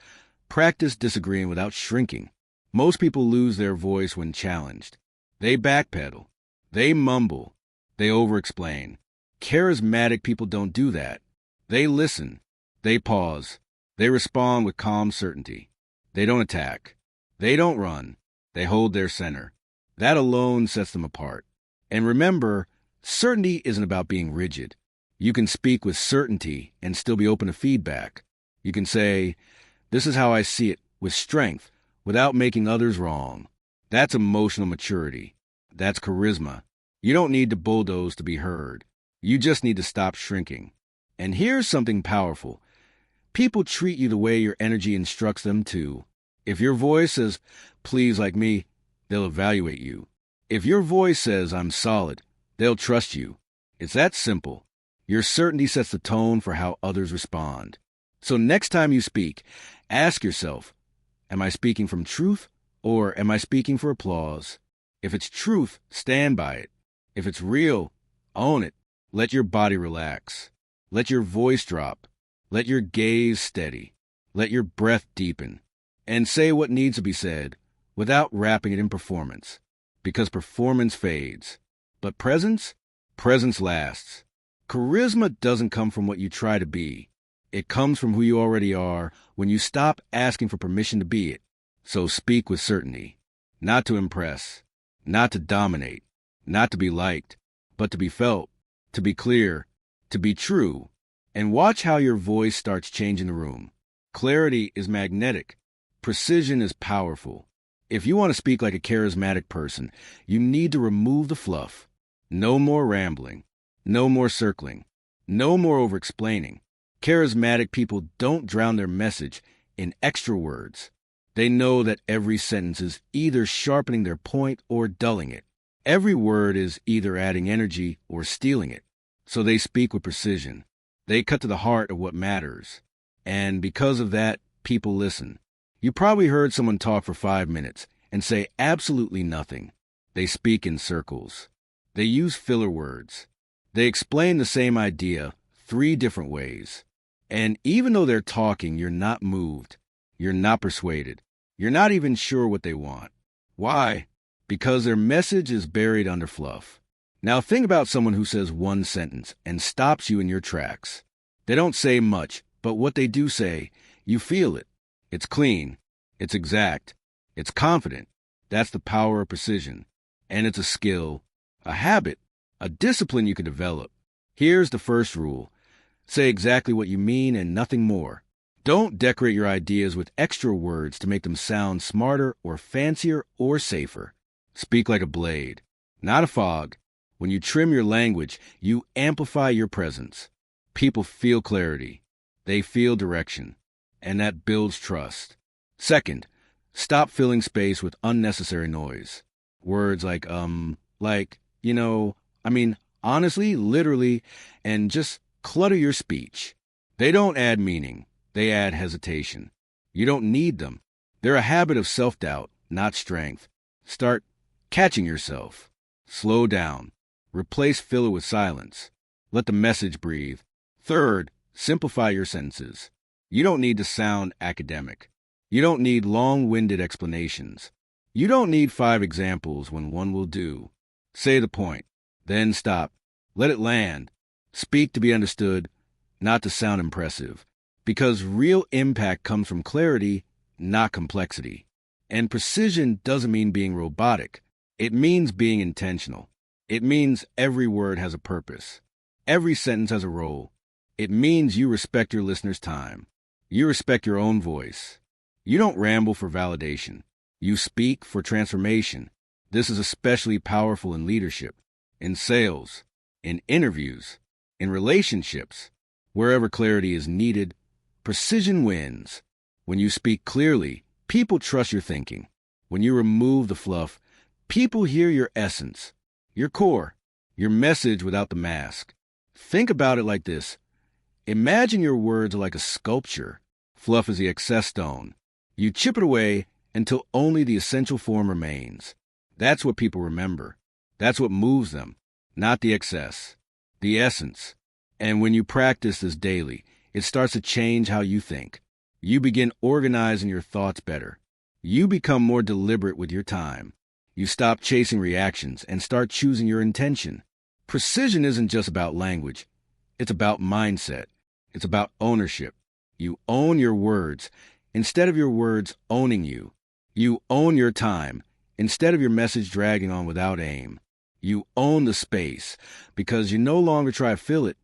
Practice disagreeing without shrinking. Most people lose their voice when challenged. They backpedal. They mumble. They over-explain. Charismatic people don't do that. They listen. They pause. They respond with calm certainty. They don't attack. They don't run. They hold their center. That alone sets them apart. And remember, certainty isn't about being rigid. You can speak with certainty and still be open to feedback. You can say, "This is how I see it," with strength, without making others wrong. That's emotional maturity. That's charisma. You don't need to bulldoze to be heard. You just need to stop shrinking. And here's something powerful. People treat you the way your energy instructs them to. If your voice says, "Please like me," they'll evaluate you. If your voice says, "I'm solid," they'll trust you. It's that simple. Your certainty sets the tone for how others respond. So next time you speak, ask yourself, am I speaking from truth or am I speaking for applause? If it's truth, stand by it. If it's real, own it. Let your body relax. Let your voice drop. Let your gaze steady. Let your breath deepen. And say what needs to be said without wrapping it in performance. Because performance fades. But presence lasts. Charisma doesn't come from what you try to be. It comes from who you already are when you stop asking for permission to be it. So speak with certainty. Not to impress. Not to dominate. Not to be liked. But to be felt. To be clear. To be true. And watch how your voice starts changing the room. Clarity is magnetic. Precision is powerful. If you want to speak like a charismatic person, you need to remove the fluff. No more rambling. No more circling. No more over-explaining. Charismatic people don't drown their message in extra words. They know that every sentence is either sharpening their point or dulling it. Every word is either adding energy or stealing it. So they speak with precision. They cut to the heart of what matters. And because of that, people listen. You probably heard someone talk for 5 minutes and say absolutely nothing. They speak in circles. They use filler words. They explain the same idea 3 different ways. And even though they're talking, you're not moved. You're not persuaded. You're not even sure what they want. Why? Because their message is buried under fluff. Now think about someone who says one sentence and stops you in your tracks. They don't say much, but what they do say, you feel it. It's clean. It's exact. It's confident. That's the power of precision. And it's a skill, a habit, a discipline you can develop. Here's the first rule. Say exactly what you mean and nothing more. Don't decorate your ideas with extra words to make them sound smarter or fancier or safer. Speak like a blade, not a fog. When you trim your language, you amplify your presence. People feel clarity. They feel direction. And that builds trust. Second, stop filling space with unnecessary noise. Words like, honestly, literally, and just clutter your speech. They don't add meaning. They add hesitation. You don't need them. They're a habit of self-doubt, not strength. Start catching yourself. Slow down. Replace filler with silence. Let the message breathe. Third, simplify your sentences. You don't need to sound academic. You don't need long-winded explanations. You don't need 5 examples when one will do. Say the point. Then stop. Let it land. Speak to be understood, not to sound impressive. Because real impact comes from clarity, not complexity. And precision doesn't mean being robotic. It means being intentional. It means every word has a purpose. Every sentence has a role. It means you respect your listener's time. You respect your own voice. You don't ramble for validation. You speak for transformation. This is especially powerful in leadership, in sales, in interviews, in relationships. Wherever clarity is needed, precision wins. When you speak clearly, people trust your thinking. When you remove the fluff, people hear your essence, your core, your message without the mask. Think about it like this. Imagine your words are like a sculpture, Fluff is the excess stone. You chip it away until only the essential form remains. That's what people remember. That's what moves them, not the excess, the essence. And when you practice this daily, it starts to change how you think. You begin organizing your thoughts better. You become more deliberate with your time. You stop chasing reactions and start choosing your intention. Precision isn't just about language. It's about mindset. It's about ownership. You own your words instead of your words owning you. You own your time instead of your message dragging on without aim. You own the space because you no longer try to fill it.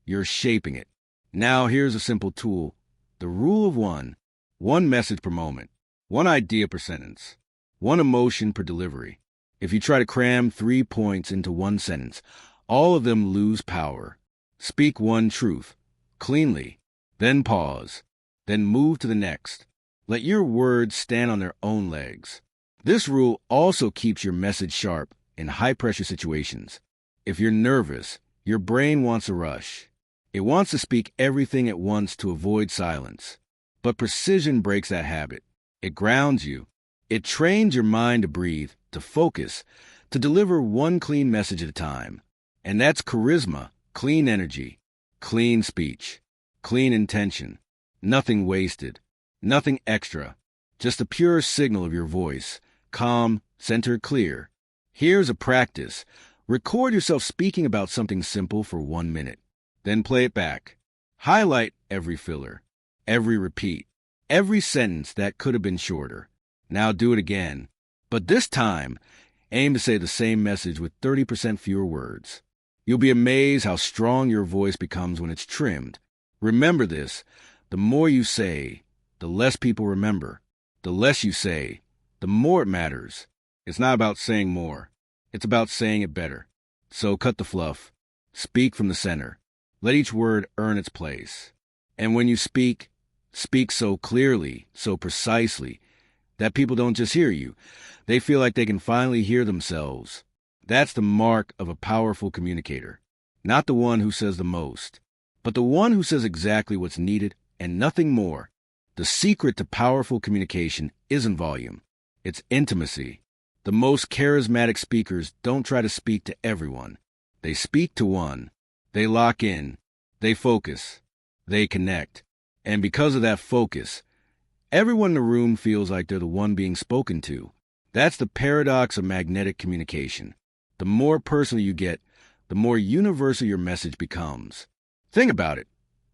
You're shaping it. Now here's a simple tool. The rule of one. One message per moment. One idea per sentence. One emotion per delivery. If you try to cram 3 points into one sentence, all of them lose power. Speak one truth, cleanly, then pause, then move to the next. Let your words stand on their own legs. This rule also keeps your message sharp in high-pressure situations. If you're nervous, your brain wants to rush. It wants to speak everything at once to avoid silence. But precision breaks that habit. It grounds you. It trains your mind to breathe, to focus, to deliver one clean message at a time. And that's charisma, clean energy, clean speech, clean intention. Nothing wasted, nothing extra. Just a pure signal of your voice, calm, centered, clear. Here's a practice. Record yourself speaking about something simple for 1 minute. Then play it back. Highlight every filler, every repeat, every sentence that could have been shorter. Now do it again. But this time, aim to say the same message with 30% fewer words. You'll be amazed how strong your voice becomes when it's trimmed. Remember this. The more you say, the less people remember. The less you say, the more it matters. It's not about saying more. It's about saying it better. So cut the fluff. Speak from the center. Let each word earn its place. And when you speak, speak so clearly, so precisely, that people don't just hear you. They feel like they can finally hear themselves. That's the mark of a powerful communicator. Not the one who says the most, but the one who says exactly what's needed and nothing more. The secret to powerful communication isn't volume. It's intimacy. The most charismatic speakers don't try to speak to everyone. They speak to one. They lock in. They focus. They connect. And because of that focus, everyone in the room feels like they're the one being spoken to. That's the paradox of magnetic communication. The more personal you get, the more universal your message becomes. Think about it.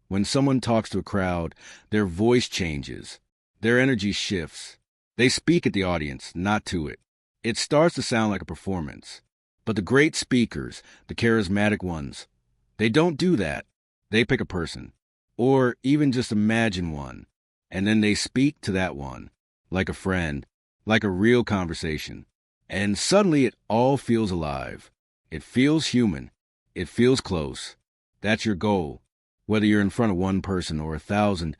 When someone talks to a crowd, their voice changes. Their energy shifts. They speak at the audience, not to it. It starts to sound like a performance. But the great speakers, the charismatic ones, they don't do that. They pick a person, or even just imagine one, and then they speak to that one, like a friend, like a real conversation. And suddenly it all feels alive. It feels human. It feels close. That's your goal. Whether you're in front of one person or 1,000,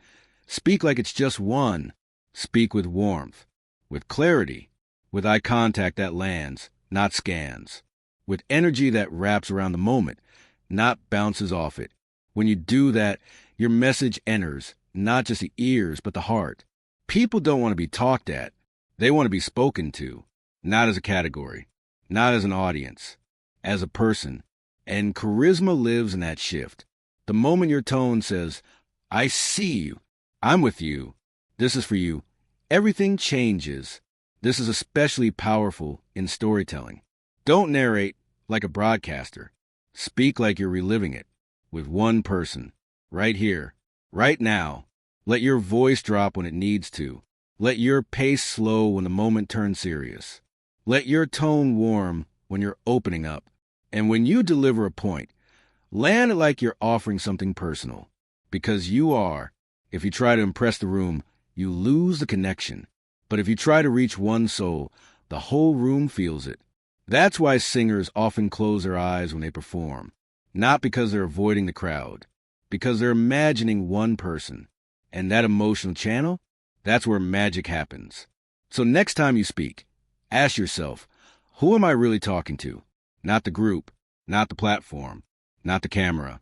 speak like it's just one. Speak with warmth, with clarity, with eye contact that lands, not scans, with energy that wraps around the moment, not bounces off it. When you do that, your message enters, not just the ears, but the heart. People don't want to be talked at. They want to be spoken to, not as a category, not as an audience, as a person. And charisma lives in that shift. The moment your tone says, I see you, I'm with you, this is for you, everything changes. This is especially powerful in storytelling. Don't narrate like a broadcaster. Speak like you're reliving it, with one person, right here, right now. Let your voice drop when it needs to. Let your pace slow when the moment turns serious. Let your tone warm when you're opening up. And when you deliver a point, land it like you're offering something personal. Because you are. If you try to impress the room, you lose the connection. But if you try to reach one soul, the whole room feels it. That's why singers often close their eyes when they perform. Not because they're avoiding the crowd, because they're imagining one person. And that emotional channel, that's where magic happens. So next time you speak, ask yourself, who am I really talking to? Not the group, not the platform, not the camera.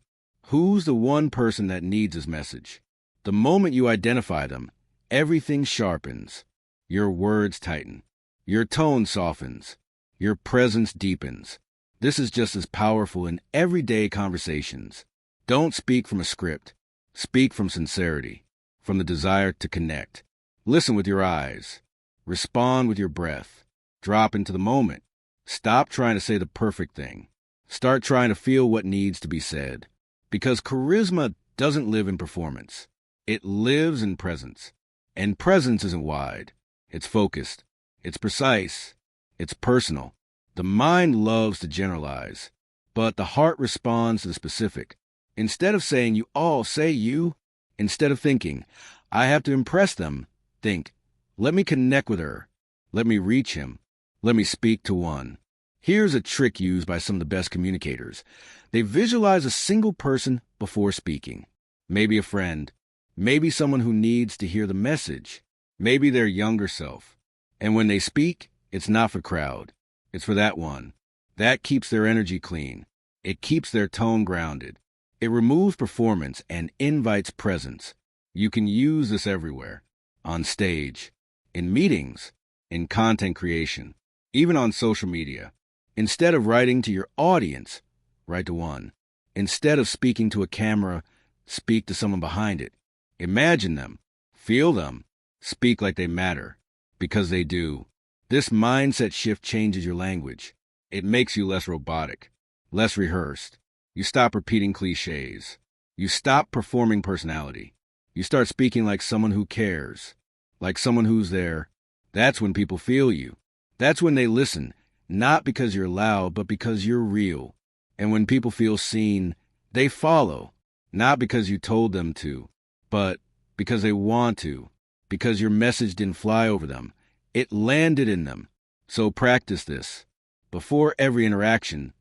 Who's the one person that needs this message? The moment you identify them, everything sharpens. Your words tighten. Your tone softens. Your presence deepens. This is just as powerful in everyday conversations. Don't speak from a script. Speak from sincerity, from the desire to connect. Listen with your eyes. Respond with your breath. Drop into the moment. Stop trying to say the perfect thing. Start trying to feel what needs to be said. Because charisma doesn't live in performance. It lives in presence. And presence isn't wide. It's focused. It's precise. It's personal. The mind loves to generalize, but the heart responds to the specific. Instead of saying you all say you, instead of thinking, I have to impress them, think, let me connect with her. Let me reach him. Let me speak to one. Here's a trick used by some of the best communicators. They visualize a single person before speaking. Maybe a friend. Maybe someone who needs to hear the message. Maybe their younger self. And when they speak, it's not for crowd. It's for that one. That keeps their energy clean. It keeps their tone grounded. It removes performance and invites presence. You can use this everywhere. On stage, in meetings, in content creation, even on social media. Instead of writing to your audience, write to one. Instead of speaking to a camera, speak to someone behind it. Imagine them. Feel them. Speak like they matter. Because they do. This mindset shift changes your language. It makes you less robotic, less rehearsed. You stop repeating cliches. You stop performing personality. You start speaking like someone who cares, like someone who's there. That's when people feel you. That's when they listen, not because you're loud, but because you're real. And when people feel seen, they follow, not because you told them to, but because they want to, because your message didn't fly over them. It landed in them. So practice this. Before every interaction,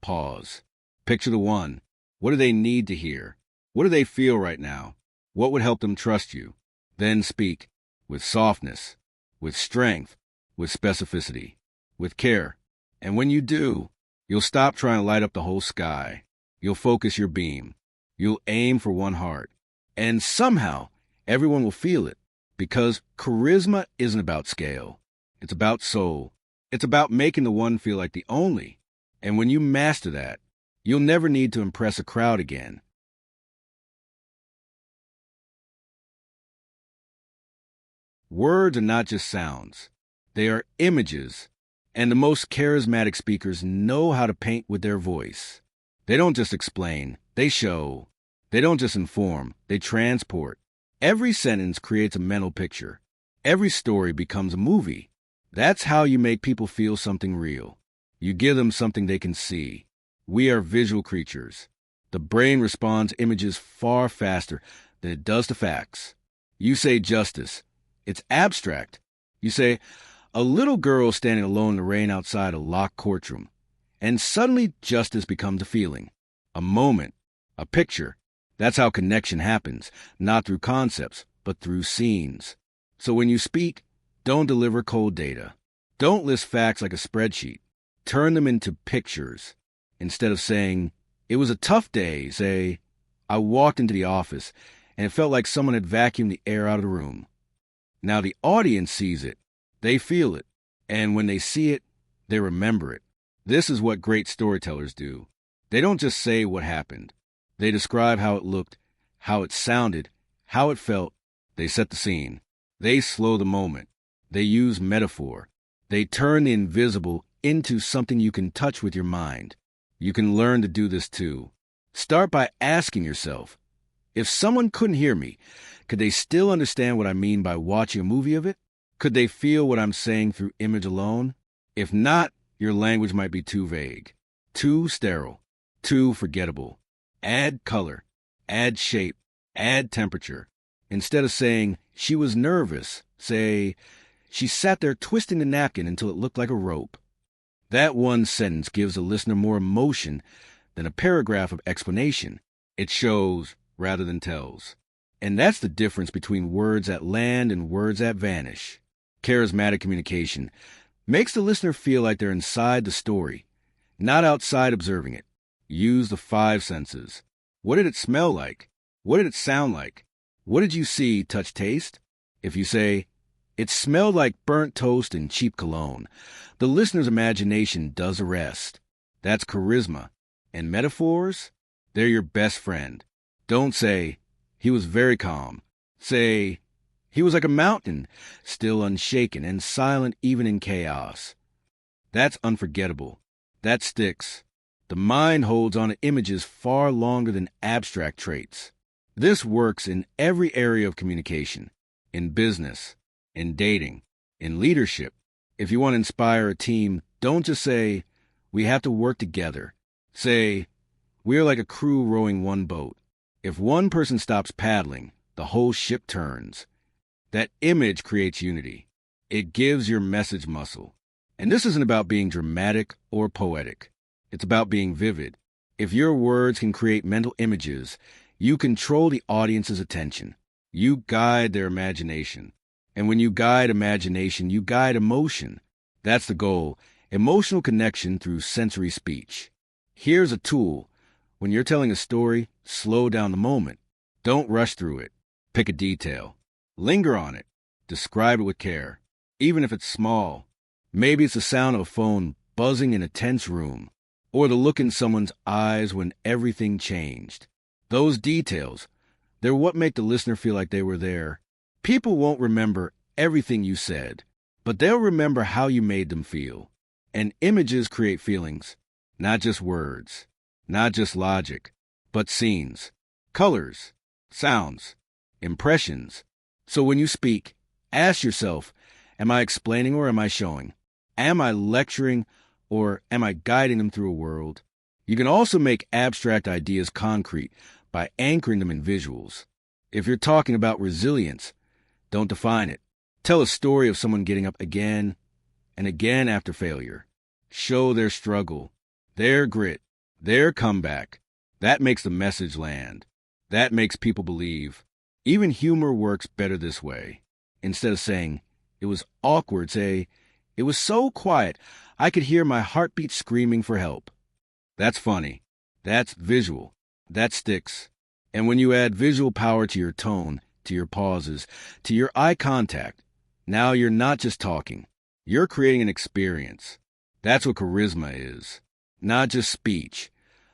pause. Picture the one. What do they need to hear? What do they feel right now? What would help them trust you? Then speak with softness, with strength, with specificity, with care. And when you do, you'll stop trying to light up the whole sky. You'll focus your beam. You'll aim for one heart. And somehow, everyone will feel it. Because charisma isn't about scale. It's about soul. It's about making the one feel like the only. And when you master that, you'll never need to impress a crowd again. Words are not just sounds. They are images. And the most charismatic speakers know how to paint with their voice. They don't just explain. They show. They don't just inform. They transport. Every sentence creates a mental picture. Every story becomes a movie. That's how you make people feel something real. You give them something they can see. We are visual creatures. The brain responds to images far faster than it does to facts. You say justice. It's abstract. You say, a little girl standing alone in the rain outside a locked courtroom. And suddenly justice becomes a feeling, a moment, a picture. That's how connection happens, not through concepts, but through scenes. So when you speak, don't deliver cold data. Don't list facts like a spreadsheet. Turn them into pictures. Instead of saying, it was a tough day, say, I walked into the office and it felt like someone had vacuumed the air out of the room. Now the audience sees it. They feel it. And when they see it, they remember it. This is what great storytellers do. They don't just say what happened. They describe how it looked, how it sounded, how it felt. They set the scene. They slow the moment. They use metaphor. They turn the invisible into something you can touch with your mind. You can learn to do this too. Start by asking yourself, if someone couldn't hear me, could they still understand what I mean by watching a movie of it? Could they feel what I'm saying through image alone? If not, your language might be too vague, too sterile, too forgettable. Add color, add shape, add temperature. Instead of saying, she was nervous, say, she sat there twisting the napkin until it looked like a rope. That one sentence gives the listener more emotion than a paragraph of explanation. It shows rather than tells. And that's the difference between words that land and words that vanish. Charismatic communication makes the listener feel like they're inside the story, not outside observing it. Use the 5 senses. What did it smell like? What did it sound like? What did you see, touch, taste? If you say, it smelled like burnt toast and cheap cologne, the listener's imagination does the rest. That's charisma. And metaphors? They're your best friend. Don't say, he was very calm. Say, he was like a mountain, still unshaken and silent even in chaos. That's unforgettable. That sticks. The mind holds on to images far longer than abstract traits. This works in every area of communication, in business, in dating, in leadership. If you want to inspire a team, don't just say, we have to work together. Say, we are like a crew rowing one boat. If one person stops paddling, the whole ship turns. That image creates unity. It gives your message muscle. And this isn't about being dramatic or poetic. It's about being vivid. If your words can create mental images, you control the audience's attention. You guide their imagination. And when you guide imagination, you guide emotion. That's the goal, emotional connection through sensory speech. Here's a tool. When you're telling a story, slow down the moment. Don't rush through it. Pick a detail. Linger on it. Describe it with care. Even if it's small. Maybe it's the sound of a phone buzzing in a tense room, or the look in someone's eyes when everything changed. Those details, they're what make the listener feel like they were there. People won't remember everything you said, but they'll remember how you made them feel. And images create feelings, not just words, not just logic, but scenes, colors, sounds, impressions. So when you speak, ask yourself, am I explaining or am I showing? Am I lecturing or am I guiding them through a world? You can also make abstract ideas concrete by anchoring them in visuals. If you're talking about resilience, don't define it. Tell a story of someone getting up again and again after failure. Show their struggle, their grit, their comeback. That makes the message land. That makes people believe. Even humor works better this way. Instead of saying, it was awkward, say, it was so quiet, I could hear my heartbeat screaming for help. That's funny. That's visual. That sticks. And when you add visual power to your tone, to your pauses, to your eye contact, now you're not just talking. You're creating an experience. That's what charisma is. Not just speech,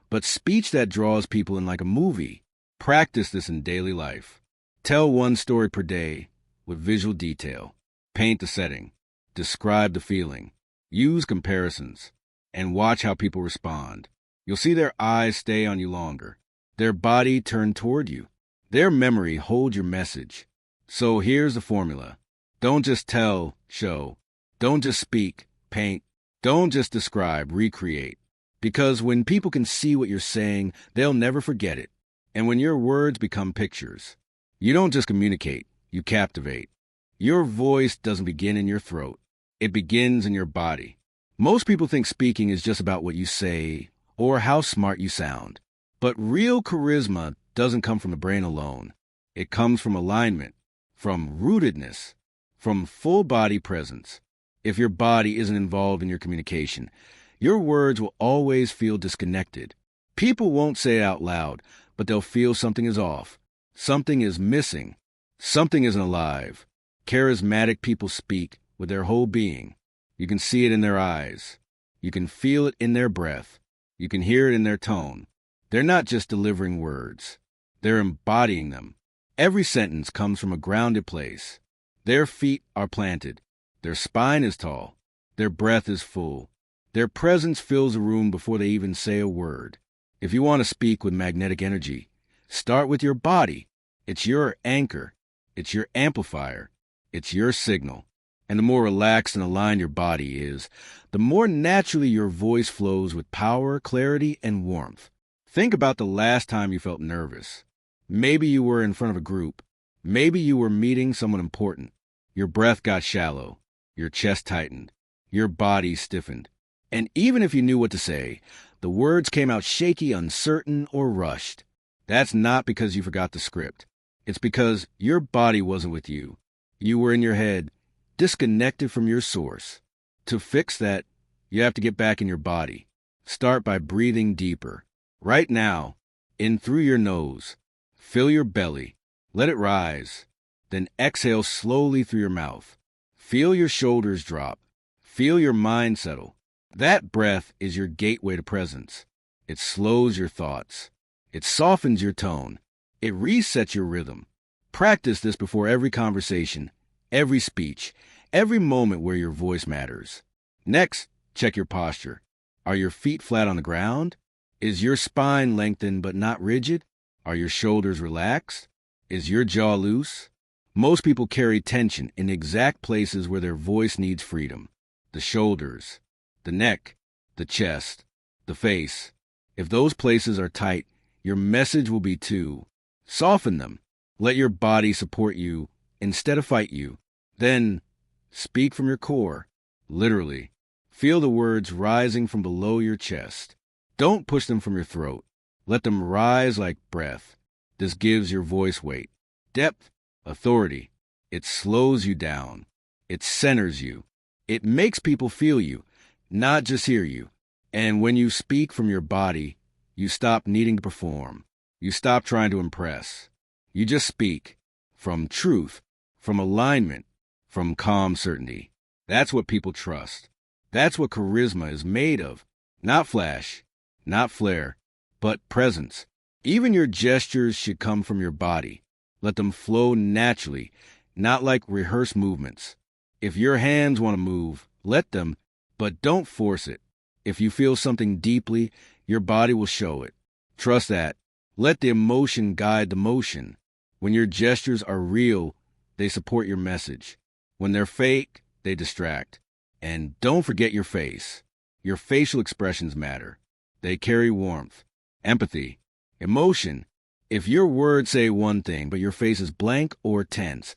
but speech that draws people in like a movie. Practice this in daily life. Tell one story per day with visual detail. Paint the setting. Describe the feeling. Use comparisons. And watch how people respond. You'll see their eyes stay on you longer. Their body turn toward you. Their memory hold your message. So here's the formula. Don't just tell, show. Don't just speak, paint. Don't just describe, recreate. Because when people can see what you're saying, they'll never forget it. And when your words become pictures, you don't just communicate, you captivate. Your voice doesn't begin in your throat. It begins in your body. Most people think speaking is just about what you say or how smart you sound. But real charisma doesn't come from the brain alone. It comes from alignment, from rootedness, from full body presence. If your body isn't involved in your communication, your words will always feel disconnected. People won't say it out loud, but they'll feel something is off. Something is missing. Something isn't alive. Charismatic people speak with their whole being. You can see it in their eyes. You can feel it in their breath. You can hear it in their tone. They're not just delivering words. They're embodying them. Every sentence comes from a grounded place. Their feet are planted. Their spine is tall. Their breath is full. Their presence fills a room before they even say a word. If you want to speak with magnetic energy, start with your body. It's your anchor. It's your amplifier. It's your signal. And the more relaxed and aligned your body is, the more naturally your voice flows with power, clarity, and warmth. Think about the last time you felt nervous. Maybe you were in front of a group. Maybe you were meeting someone important. Your breath got shallow. Your chest tightened. Your body stiffened. And even if you knew what to say, the words came out shaky, uncertain, or rushed. That's not because you forgot the script. It's because your body wasn't with you. You were in your head, disconnected from your source. To fix that, you have to get back in your body. Start by breathing deeper. Right now, in through your nose. Fill your belly. Let it rise. Then exhale slowly through your mouth. Feel your shoulders drop. Feel your mind settle. That breath is your gateway to presence. It slows your thoughts. It softens your tone. It resets your rhythm. Practice this before every conversation, every speech, every moment where your voice matters. Next, check your posture. Are your feet flat on the ground? Is your spine lengthened but not rigid? Are your shoulders relaxed? Is your jaw loose? Most people carry tension in the exact places where their voice needs freedom. The shoulders, the neck, the chest, the face. If those places are tight, your message will be too. Soften them. Let your body support you instead of fight you. Then, speak from your core, literally. Feel the words rising from below your chest. Don't push them from your throat. Let them rise like breath. This gives your voice weight, depth, authority. It slows you down. It centers you. It makes people feel you, not just hear you. And when you speak from your body, you stop needing to perform. You stop trying to impress. You just speak from truth, from alignment, from calm certainty. That's what people trust. That's what charisma is made of. Not flash, not flair, but presence. Even your gestures should come from your body. Let them flow naturally, not like rehearsed movements. If your hands want to move, let them, but don't force it. If you feel something deeply, your body will show it. Trust that. Let the emotion guide the motion. When your gestures are real, they support your message. When they're fake, they distract. And don't forget your face. Your facial expressions matter. They carry warmth, empathy, emotion. If your words say one thing, but your face is blank or tense,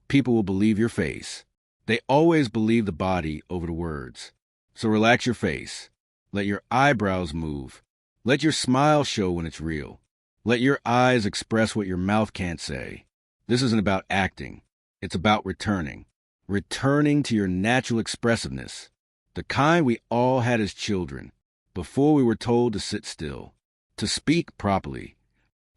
people will believe your face. They always believe the body over the words. So relax your face. Let your eyebrows move. Let your smile show when it's real. Let your eyes express what your mouth can't say. This isn't about acting. It's about returning. Returning to your natural expressiveness. The kind we all had as children, before we were told to sit still, to speak properly,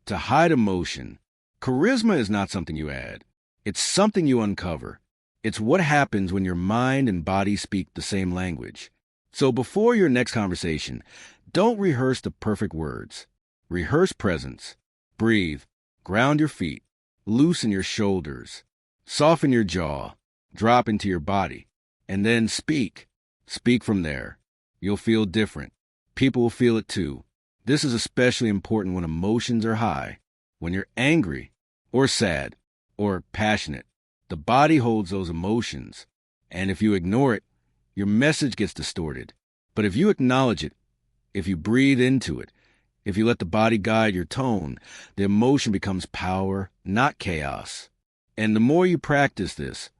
to hide emotion. Charisma is not something you add. It's something you uncover. It's what happens when your mind and body speak the same language. So before your next conversation, don't rehearse the perfect words. Rehearse presence. Breathe. Ground your feet. Loosen your shoulders. Soften your jaw. Drop into your body. And then speak. Speak from there. You'll feel different. People will feel it too. This is especially important when emotions are high. When you're angry, or sad, or passionate. The body holds those emotions. And if you ignore it, your message gets distorted. But if you acknowledge it, if you breathe into it, if you let the body guide your tone, the emotion becomes power, not chaos. And the more you practice this,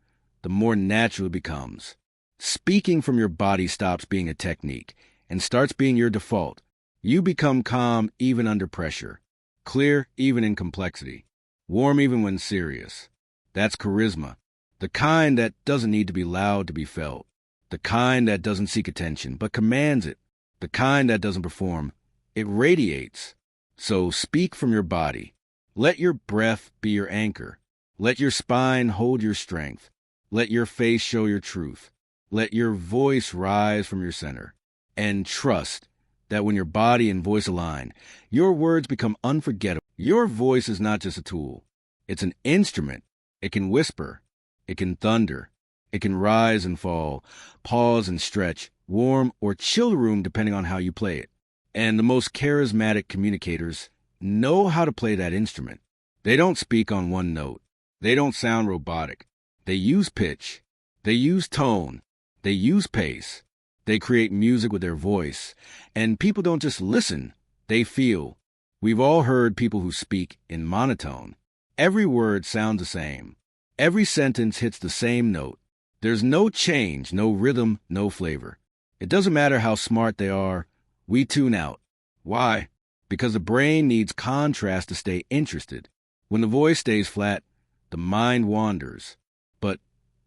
the more natural it becomes. Speaking from your body stops being a technique and starts being your default. You become calm even under pressure, clear even in complexity, warm even when serious. That's charisma, the kind that doesn't need to be loud to be felt, the kind that doesn't seek attention but commands it, the kind that doesn't perform. It radiates. So speak from your body. Let your breath be your anchor. Let your spine hold your strength. Let your face show your truth. Let your voice rise from your center. And trust that when your body and voice align, your words become unforgettable. Your voice is not just a tool. It's an instrument. It can whisper. It can thunder. It can rise and fall, pause and stretch, warm or chill the room depending on how you play it. And the most charismatic communicators know how to play that instrument. They don't speak on one note. They don't sound robotic. They use pitch. They use tone. They use pace. They create music with their voice. And people don't just listen. They feel. We've all heard people who speak in monotone. Every word sounds the same. Every sentence hits the same note. There's no change, no rhythm, no flavor. It doesn't matter how smart they are. We tune out. Why? Because the brain needs contrast to stay interested. When the voice stays flat, the mind wanders. But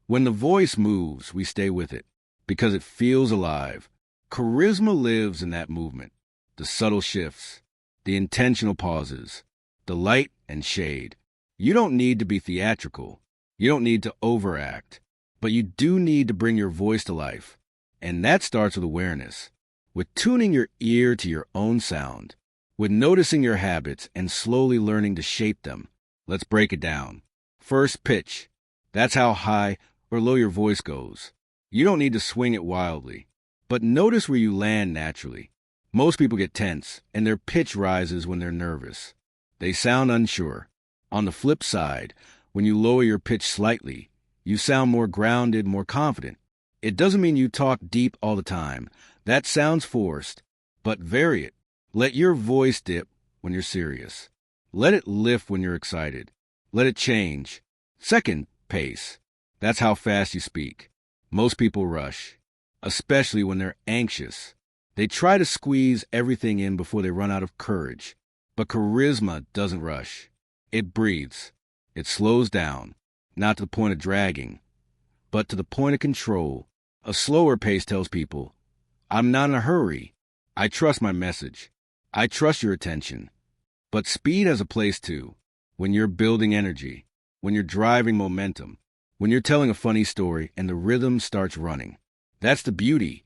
when the voice moves, we stay with it because it feels alive. Charisma lives in that movement, the subtle shifts, the intentional pauses, the light and shade. You don't need to be theatrical. You don't need to overact. But you do need to bring your voice to life. And that starts with awareness, with tuning your ear to your own sound, with noticing your habits and slowly learning to shape them. Let's break it down. First, pitch. That's how high or low your voice goes. You don't need to swing it wildly, but notice where you land naturally. Most people get tense, and their pitch rises when they're nervous. They sound unsure. On the flip side, when you lower your pitch slightly, you sound more grounded, more confident. It doesn't mean you talk deep all the time. That sounds forced, but vary it. Let your voice dip when you're serious. Let it lift when you're excited. Let it change. Second, pace. That's how fast you speak. Most people rush, especially when they're anxious. They try to squeeze everything in before they run out of courage. But charisma doesn't rush. It breathes. It slows down, not to the point of dragging, but to the point of control. A slower pace tells people, I'm not in a hurry. I trust my message. I trust your attention. But speed has a place too. When you're building energy, when you're driving momentum, when you're telling a funny story and the rhythm starts running. That's the beauty.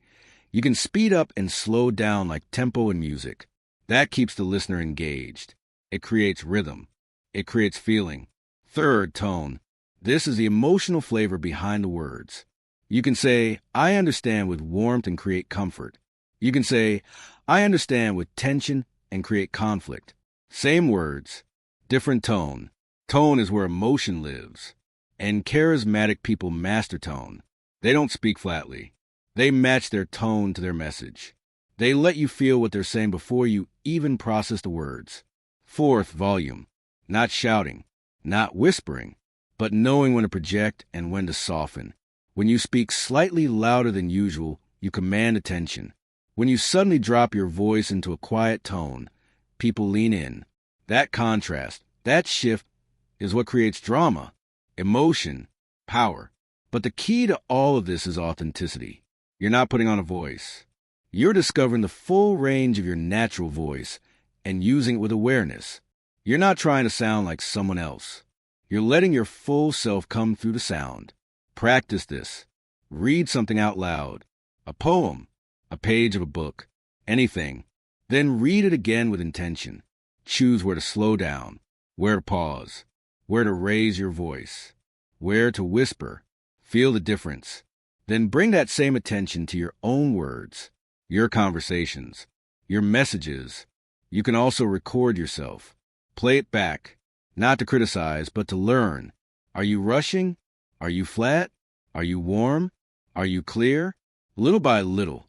You can speed up and slow down like tempo in music. That keeps the listener engaged. It creates rhythm. It creates feeling. Third, tone. This is the emotional flavor behind the words. You can say, I understand with warmth and create comfort. You can say, I understand with tension and create conflict. Same words, different tone. Tone is where emotion lives. And charismatic people master tone. They don't speak flatly. They match their tone to their message. They let you feel what they're saying before you even process the words. Fourth, volume. Not shouting, not whispering, but knowing when to project and when to soften. When you speak slightly louder than usual, you command attention. When you suddenly drop your voice into a quiet tone, people lean in. That contrast, that shift, is what creates drama, emotion, power. But the key to all of this is authenticity. You're not putting on a voice. You're discovering the full range of your natural voice and using it with awareness. You're not trying to sound like someone else. You're letting your full self come through the sound. Practice this. Read something out loud. A poem, a page of a book, anything. Then read it again with intention. Choose where to slow down, where to pause, where to raise your voice, where to whisper. Feel the difference. Then bring that same attention to your own words, your conversations, your messages. You can also record yourself. Play it back, not to criticize, but to learn. Are you rushing? Are you flat? Are you warm? Are you clear? Little by little,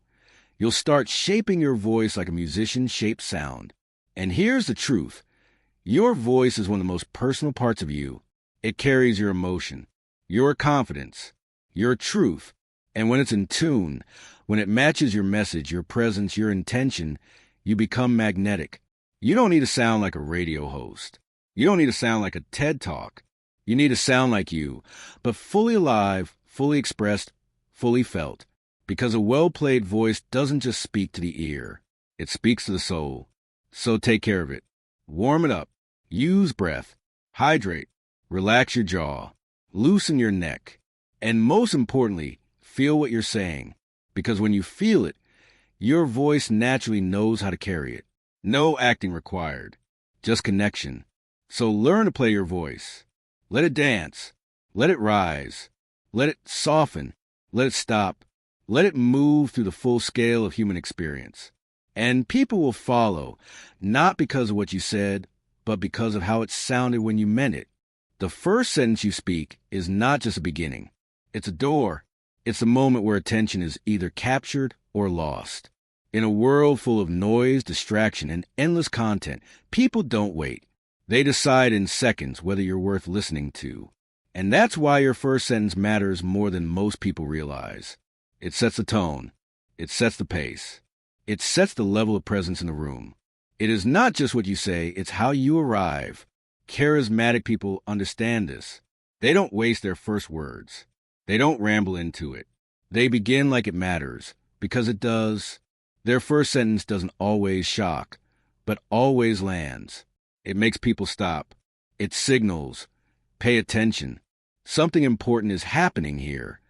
you'll start shaping your voice like a musician shapes sound. And here's the truth. Your voice is one of the most personal parts of you. It carries your emotion, your confidence, your truth. And when it's in tune, when it matches your message, your presence, your intention, you become magnetic. You don't need to sound like a radio host. You don't need to sound like a TED Talk. You need to sound like you, but fully alive, fully expressed, fully felt. Because a well-played voice doesn't just speak to the ear. It speaks to the soul. So take care of it. Warm it up. Use breath. Hydrate. Relax your jaw. Loosen your neck. And most importantly, feel what you're saying. Because when you feel it, your voice naturally knows how to carry it. No acting required. Just connection. So learn to play your voice. Let it dance. Let it rise. Let it soften. Let it stop. Let it move through the full scale of human experience. And people will follow, not because of what you said, but because of how it sounded when you meant it. The first sentence you speak is not just a beginning. It's a door. It's a moment where attention is either captured or lost. In a world full of noise, distraction, and endless content, people don't wait. They decide in seconds whether you're worth listening to. And that's why your first sentence matters more than most people realize. It sets the tone. It sets the pace. It sets the level of presence in the room. It is not just what you say, it's how you arrive. Charismatic people understand this. They don't waste their first words. They don't ramble into it. They begin like it matters, because it does. Their first sentence doesn't always shock, but always lands. It makes people stop. It signals, Pay attention. Something important is happening here.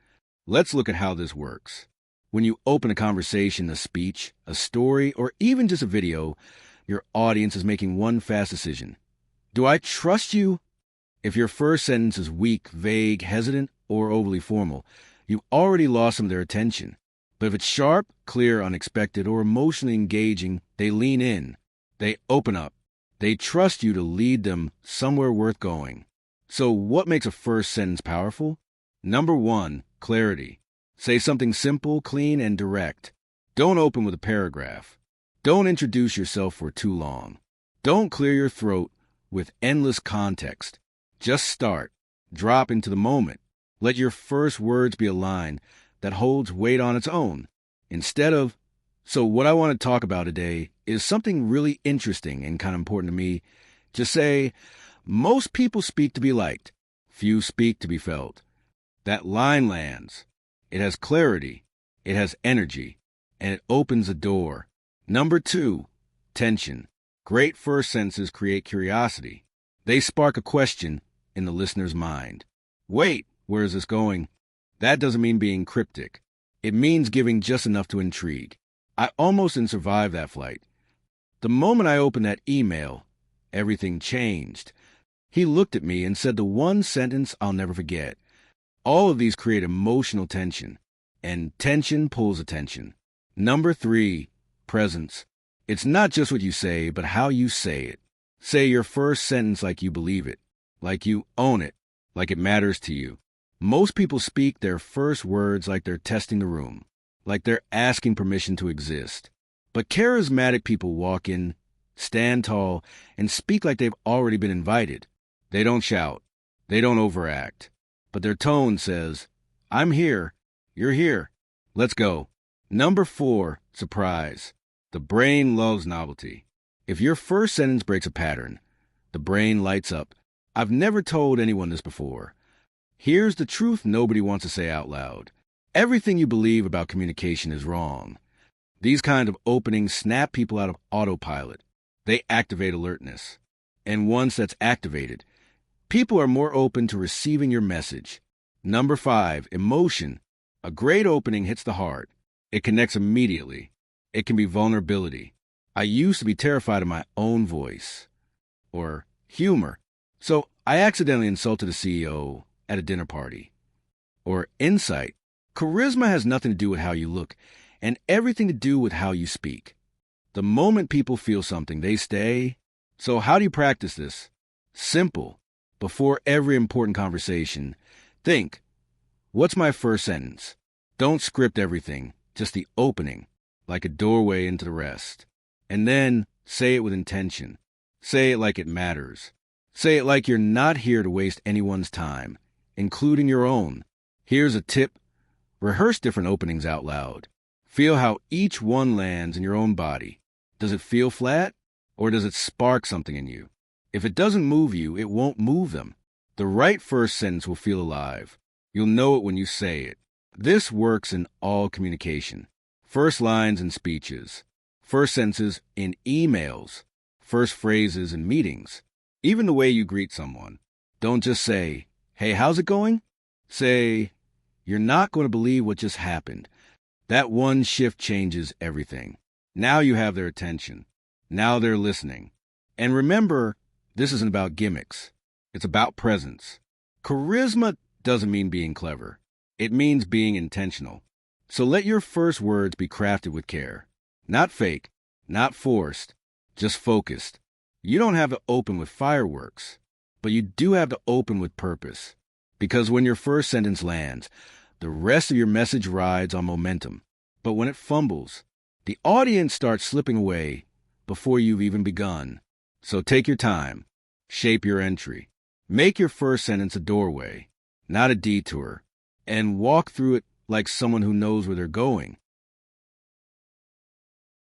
Let's look at how this works. When you open a conversation, a speech, a story, or even just a video, your audience is making one fast decision. Do I trust you? If your first sentence is weak, vague, hesitant, or overly formal, you've already lost some of their attention. But if it's sharp, clear, unexpected, or emotionally engaging, they lean in. They open up. They trust you to lead them somewhere worth going. So what makes a first sentence powerful? Number 1, clarity. Say something simple, clean, and direct. Don't open with a paragraph. Don't introduce yourself for too long. Don't clear your throat with endless context. Just start. Drop into the moment. Let your first words be a line that holds weight on its own. Instead of, so what I want to talk about today is something really interesting and kind of important to me. Just say, most people speak to be liked. Few speak to be felt. That line lands. It has clarity. It has energy. And it opens a door. Number 2, tension. Great first sentences create curiosity. They spark a question in the listener's mind. Wait, where is this going? That doesn't mean being cryptic. It means giving just enough to intrigue. I almost didn't survive that flight. The moment I opened that email, everything changed. He looked at me and said the one sentence I'll never forget. All of these create emotional tension, and tension pulls attention. Number 3, presence. It's not just what you say, but how you say it. Say your first sentence like you believe it, like you own it, like it matters to you. Most people speak their first words like they're testing the room, like they're asking permission to exist. But charismatic people walk in, stand tall, and speak like they've already been invited. They don't shout. They don't overact. But their tone says, I'm here. You're here. Let's go. Number 4, surprise. The brain loves novelty. If your first sentence breaks a pattern, the brain lights up. I've never told anyone this before. Here's the truth nobody wants to say out loud. Everything you believe about communication is wrong. These kind of openings snap people out of autopilot. They activate alertness. And once that's activated, people are more open to receiving your message. Number 5, emotion. A great opening hits the heart. It connects immediately. It can be vulnerability. I used to be terrified of my own voice. Or humor. So I accidentally insulted a CEO at a dinner party. Or insight. Charisma has nothing to do with how you look, and everything to do with how you speak. The moment people feel something, they stay. So how do you practice this? Simple. Before every important conversation, think, what's my first sentence? Don't script everything, just the opening, like a doorway into the rest. And then say it with intention. Say it like it matters. Say it like you're not here to waste anyone's time, including your own. Here's a tip. Rehearse different openings out loud. Feel how each one lands in your own body. Does it feel flat, or does it spark something in you? If it doesn't move you, it won't move them. The right first sentence will feel alive. You'll know it when you say it. This works in all communication. First lines in speeches. First sentences in emails. First phrases in meetings. Even the way you greet someone. Don't just say, hey, how's it going? Say, you're not going to believe what just happened. That one shift changes everything. Now you have their attention. Now they're listening. And remember, this isn't about gimmicks. It's about presence. Charisma doesn't mean being clever. It means being intentional. So let your first words be crafted with care. Not fake, not forced, just focused. You don't have to open with fireworks, but you do have to open with purpose. Because when your first sentence lands, the rest of your message rides on momentum. But when it fumbles, the audience starts slipping away before you've even begun. So take your time. Shape your entry. Make your first sentence a doorway, not a detour, and walk through it like someone who knows where they're going.